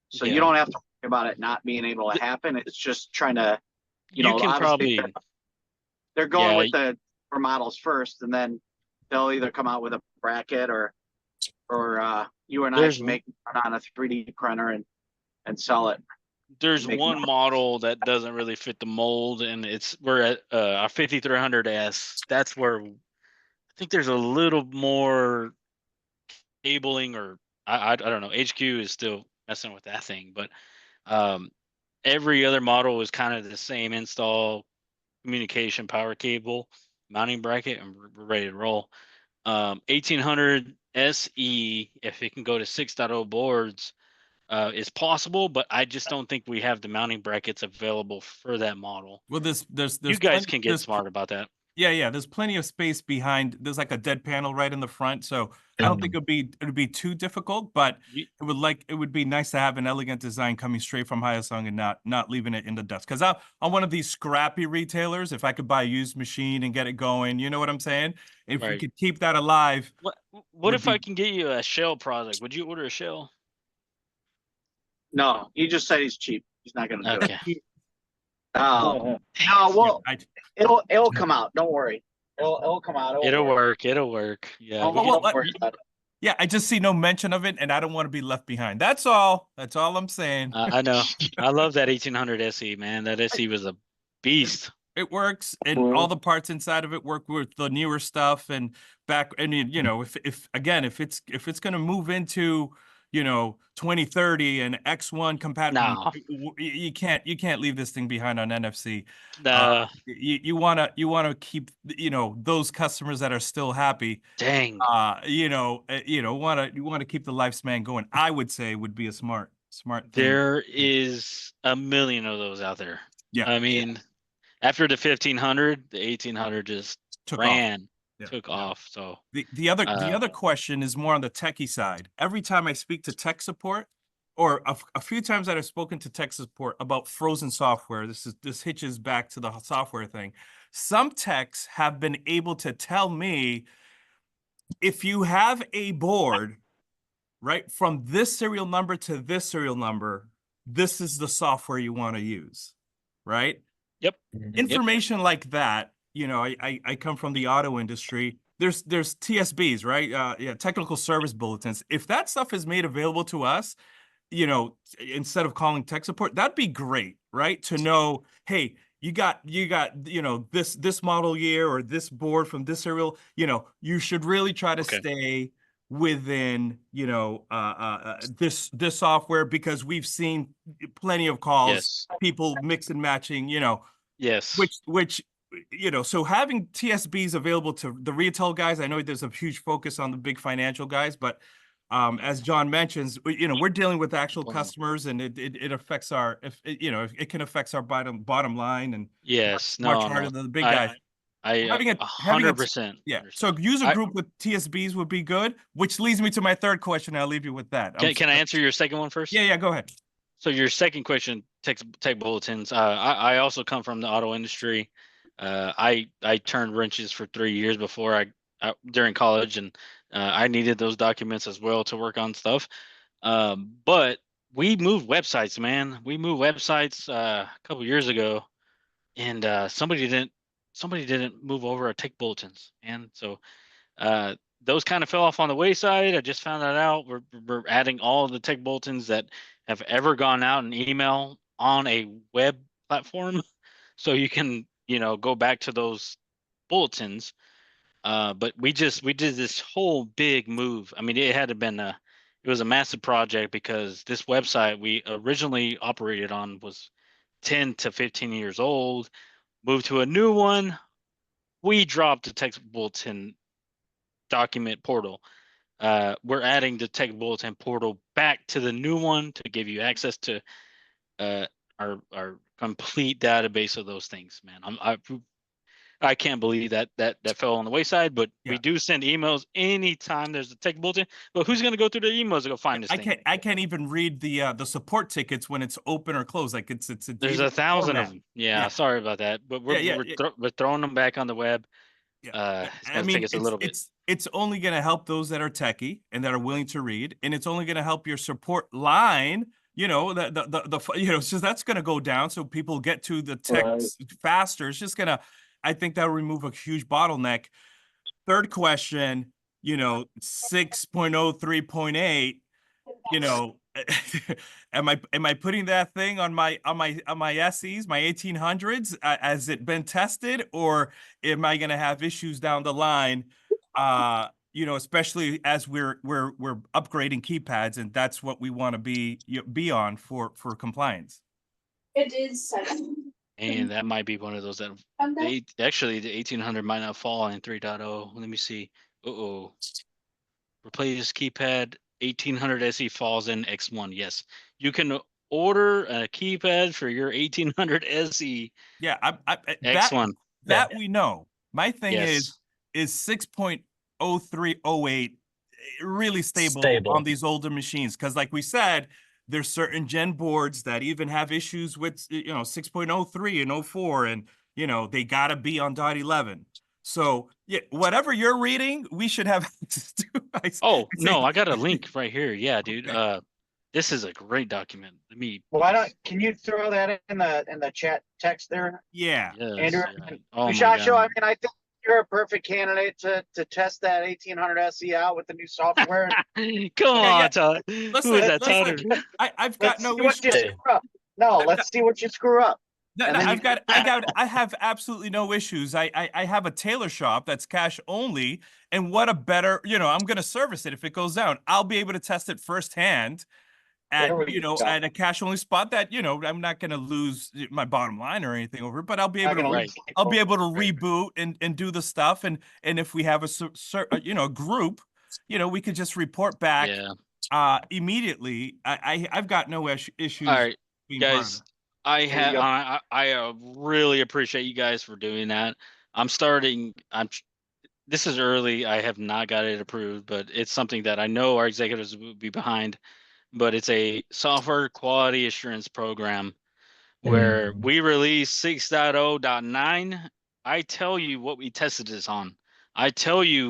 So Yeah. you don't have to worry about it not being able to happen. It's just trying to, You can obviously probably. they're going Yeah, with the models first, and then they'll either come out with a bracket or you and I There's can make it on a 3D printer and sell it. There's Make one model that doesn't really fit the mold, and we're at a 5300S. That's where I think there's a little more cabling, or I don't know. HQ is still messing with that thing, but every other model is kind of the same install, communication, power cable, mounting bracket, and we're ready to roll. 1800 SE, if it can go to 6.0 boards, is possible, but I just don't think we have the mounting brackets available for that model. Well, there's You guys plenty- can get there's smart about that. Yeah. There's plenty of space behind. There's like a dead panel right in the front, so I don't think it'd be too difficult. But You- it would be nice to have an elegant design coming straight from Hyosung and not leaving it in the dust. Because I'm one of these scrappy retailers. If I could buy a used machine and get it going, you know what I'm saying? If we Right. could keep that alive, What would if I be- can get you a shell product? Would you order a shell? No, he just said he's cheap. He's not going to do Okay. it. No, well, I- it'll come out. Don't worry. It'll come out. It'll work. It'll work. Yeah. Don't, we can- don't worry about it. yeah, I just see no mention of it, and I don't want to be left behind. That's all. That's all I'm saying. I know. I love that 1800 SE, man. That SE was a beast. It works, and all the parts inside of it work with the newer stuff. And if it's going to move into 2030 and X1 compatible, No. you can't leave this thing behind on NFC. You wanna keep those customers that are still happy. Dang. You wanna keep the lifespan going. I would say would be a smart thing. There is a million of those out there. Yeah. I mean, after the 1500, the 1800 just Took ran, Yeah, took yeah. off. So The other question is more on the techie side. Every time I speak to tech support, or a few times that I've spoken to tech support about frozen software, this hitches back to the software thing. Some techs have been able to tell me, if you have a board, right, from this serial number to this serial number, this is the software you want to use, right? Yep. Information like that, I come from the auto industry. There's TSBs, right? Technical service bulletins. If that stuff is made available to us, instead of calling tech support, that'd be great, right? To know, hey, you got this model year or this board from this serial, you should really try to Okay. stay within this software, because we've seen plenty of calls, Yes. people mix and matching, Yes. which so having TSBs available to the retail guys, I know there's a huge focus on the big financial guys, but as John mentions, we're dealing with actual customers, and it affects it can affect our bottom line, and Yes. much No. harder No. than the big guys. Having a 100%. yeah. So use a group with TSBs would be good, which leads me to my third question. I'll leave you with that. Can I answer your second one first? Yeah, go ahead. So your second question, tech bulletins. I also come from the auto industry. I turned wrenches for 3 years before during college, and I needed those documents as well to work on stuff. But we moved websites, man. We moved websites a couple years ago, and somebody didn't move over our tech bulletins, and so those kind of fell off on the wayside. I just found that out. We're adding all of the tech bulletins that have ever gone out in email on a web platform, so you can go back to those bulletins. But we did this whole big move. I mean, it was a massive project, because this website we originally operated on was 10 to 15 years old. Moved to a new one. We dropped the text bulletin document portal. We're adding the tech bulletin portal back to the new one to give you access to our complete database of those things, man. I can't believe that fell on the wayside, but we do send emails anytime there's a tech bulletin. But who's going to go through the emails to go find this thing? I can't even read the support tickets when it's open or closed. Like it's There's 1,000 of them. Yeah, sorry about that, but we're throwing them back on the web. It's going to take us a little bit. It's only going to help those that are techie and that are willing to read, and it's only going to help your support line. It's just that's going to go down, so people get to the text faster. It's just gonna. I think that will remove a huge bottleneck. Third question, 6.03.8, am I putting that thing on my SEs, my 1800s? Has it been tested, or am I going to have issues down the line? Especially as we're upgrading keypads, and that's what we want to be on for compliance. It is 7. And that might be one of those that actually the 1800 might not fall in 3.0. Let me see. Replace keypad 1800 SE falls in X1. Yes, you can order a keypad for your 1800 SE. Yeah, X1. That we know. My thing is 6.0308 really stable on these older machines, because like we said, there's certain gen boards that even have issues with 6.03 and 04, and they gotta be on .11. So yeah, whatever you're reading, we should have access to. I got a link right here. Yeah, dude. This is a great document. Can you throw that in the chat text there? Yeah. Andrew, yeah. Oh Hyosung, I mean, I think you're a perfect candidate to test that 1800 SE out with the new software. Come on, Todd. Who is that, Todd? I've got no issue. Let's see what you screw up. I have absolutely no issues. I have a tailor shop that's cash only, and what a better, I'm going to service it if it goes down. I'll be able to test it firsthand at at a cash only spot that I'm not going to lose my bottom line or anything over it, but I'll be able to reboot and do the stuff, and if we have a group, we could just report back immediately. I've got no issues. All right, guys. I really appreciate you guys for doing that. This is early. I have not got it approved, but it's something that I know our executives will be behind. But it's a software quality assurance program where we release 6.0.9. I tell you what we tested this on. I tell you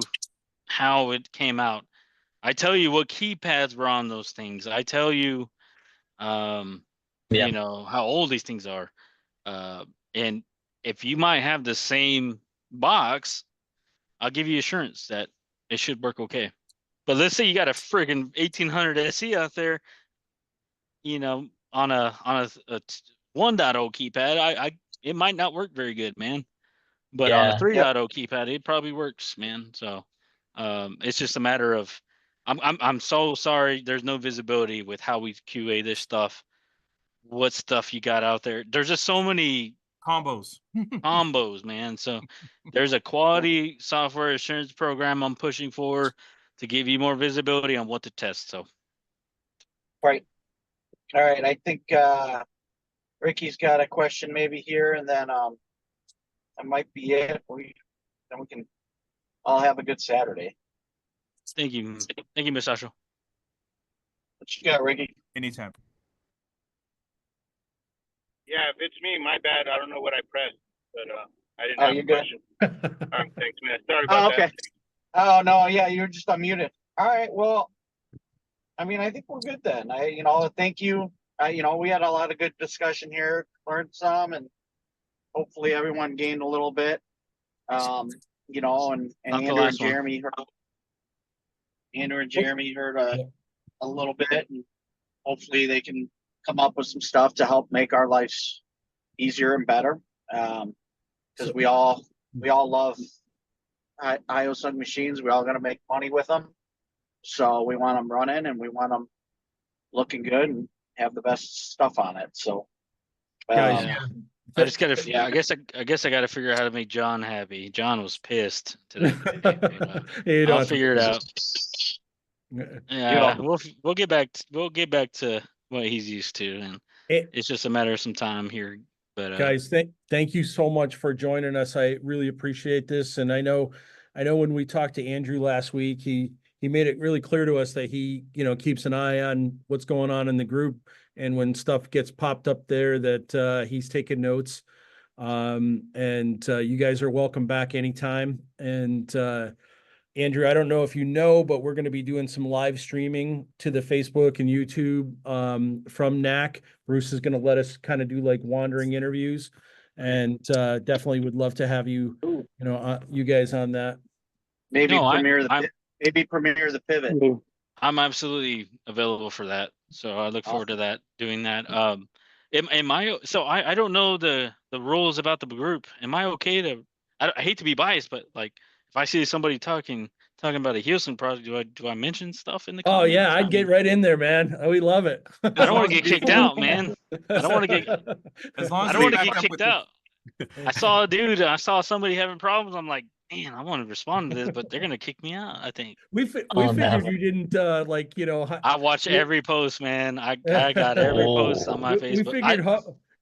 how it came out. I tell you what keypads were on those things. I tell you, how old these things are. And if you might have the same box, I'll give you assurance that it should work okay. But let's say you got a friggin' 1800 SE out there, on a 1.0 keypad. it might not work very good, man. But on a Yeah. 3.0 keypad, it probably works, man. So it's just a matter of I'm so sorry there's no visibility with how we QA this stuff. What stuff you got out there? There's just so many Combos. combos, man. So there's a quality software assurance program I'm pushing for to give you more visibility on what to test. So Right. All right. I think Ricky's got a question maybe here, and then that might be it. Then we can all have a good Saturday. thank you, Ms. Asho. What you got, Ricky? Anytime. Yeah, if it's me, my bad. I don't know what I pressed, but I didn't Oh, have you're a good. question. All right, thanks, man. Sorry Oh, about okay. Oh no, yeah, you're just unmuted. All right. Well, I mean, I think we're good then. Thank you. We had a lot of good discussion here, learned some, and hopefully everyone gained a little bit. And Not the Andrew and last one. Jeremy heard a little bit, and hopefully they can come up with some stuff to help make our lives easier and better. Because we all love Hyosung machines. We all got to make money with them, so we want them running and we want them looking good and have the best stuff on it. So, Guys, Yeah. I just gotta. I guess I gotta figure out how to make John happy. John was pissed today. You don't I'll have to figure it do out. this. Yeah, we'll get back. We'll get back to what he's used to, and It- it's just a matter of some time here. But Guys, thank you so much for joining us. I really appreciate this. And I know when we talked to Andrew last week, he made it really clear to us that he, keeps an eye on what's going on in the group. And when stuff gets popped up there, that he's taking notes. You guys are welcome back anytime. And Andrew, I don't know if you know, but we're going to be doing some live streaming to the Facebook and YouTube from NAC. Bruce is going to let us kind of do like wandering interviews, and definitely would love to have you, you guys on that. maybe No, premiere the pivot. I'm absolutely available for that. So I look forward to that, doing that. Am I? So I don't know the rules about the group. Am I okay to? I hate to be biased, but like if I see somebody talking about a Hyosung project, do I mention stuff in the Oh comments? yeah, I'd get right in there, man. Oh, we love it. I don't want to get kicked out, man. I don't want to get. As long as I don't we want to back get up kicked with the- out. I saw a dude. I saw somebody having problems. I'm like, man, I want to respond to this, but they're gonna kick me out. I think. We figured you didn't I watch every post, man. I got every post on my we Facebook. figured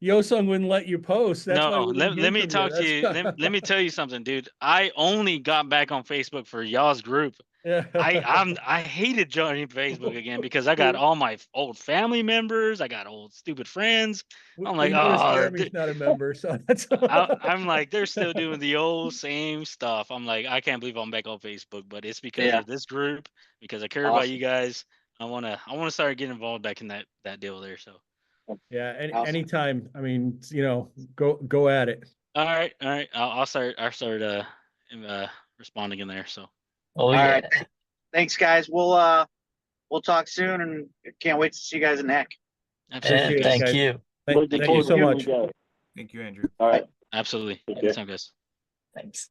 Hyosung wouldn't let you post. That's why No, we didn't hear let me from talk to you. That's- Let me tell you something, dude. I only got back on Facebook for y'all's group. Yeah. I hated joining Facebook again because I got all my old family members. I got old stupid friends. I'm like, we noticed oh, Jeremy's not a member, so that's. I'm like, they're still doing the old same stuff. I'm like, I can't believe I'm back on Facebook, but it's because of this group, because I care about you guys. I wanna start getting involved back in that deal there. So Yeah, anytime. I mean, go at it. all right. I'll start responding in there. So All right. Thanks, guys. We'll talk soon, and can't wait to see you guys in NAC. Absolutely. Thank you. Thank you so much. Thank you, Andrew. All right. Absolutely. Okay. Anytime, guys. Thanks.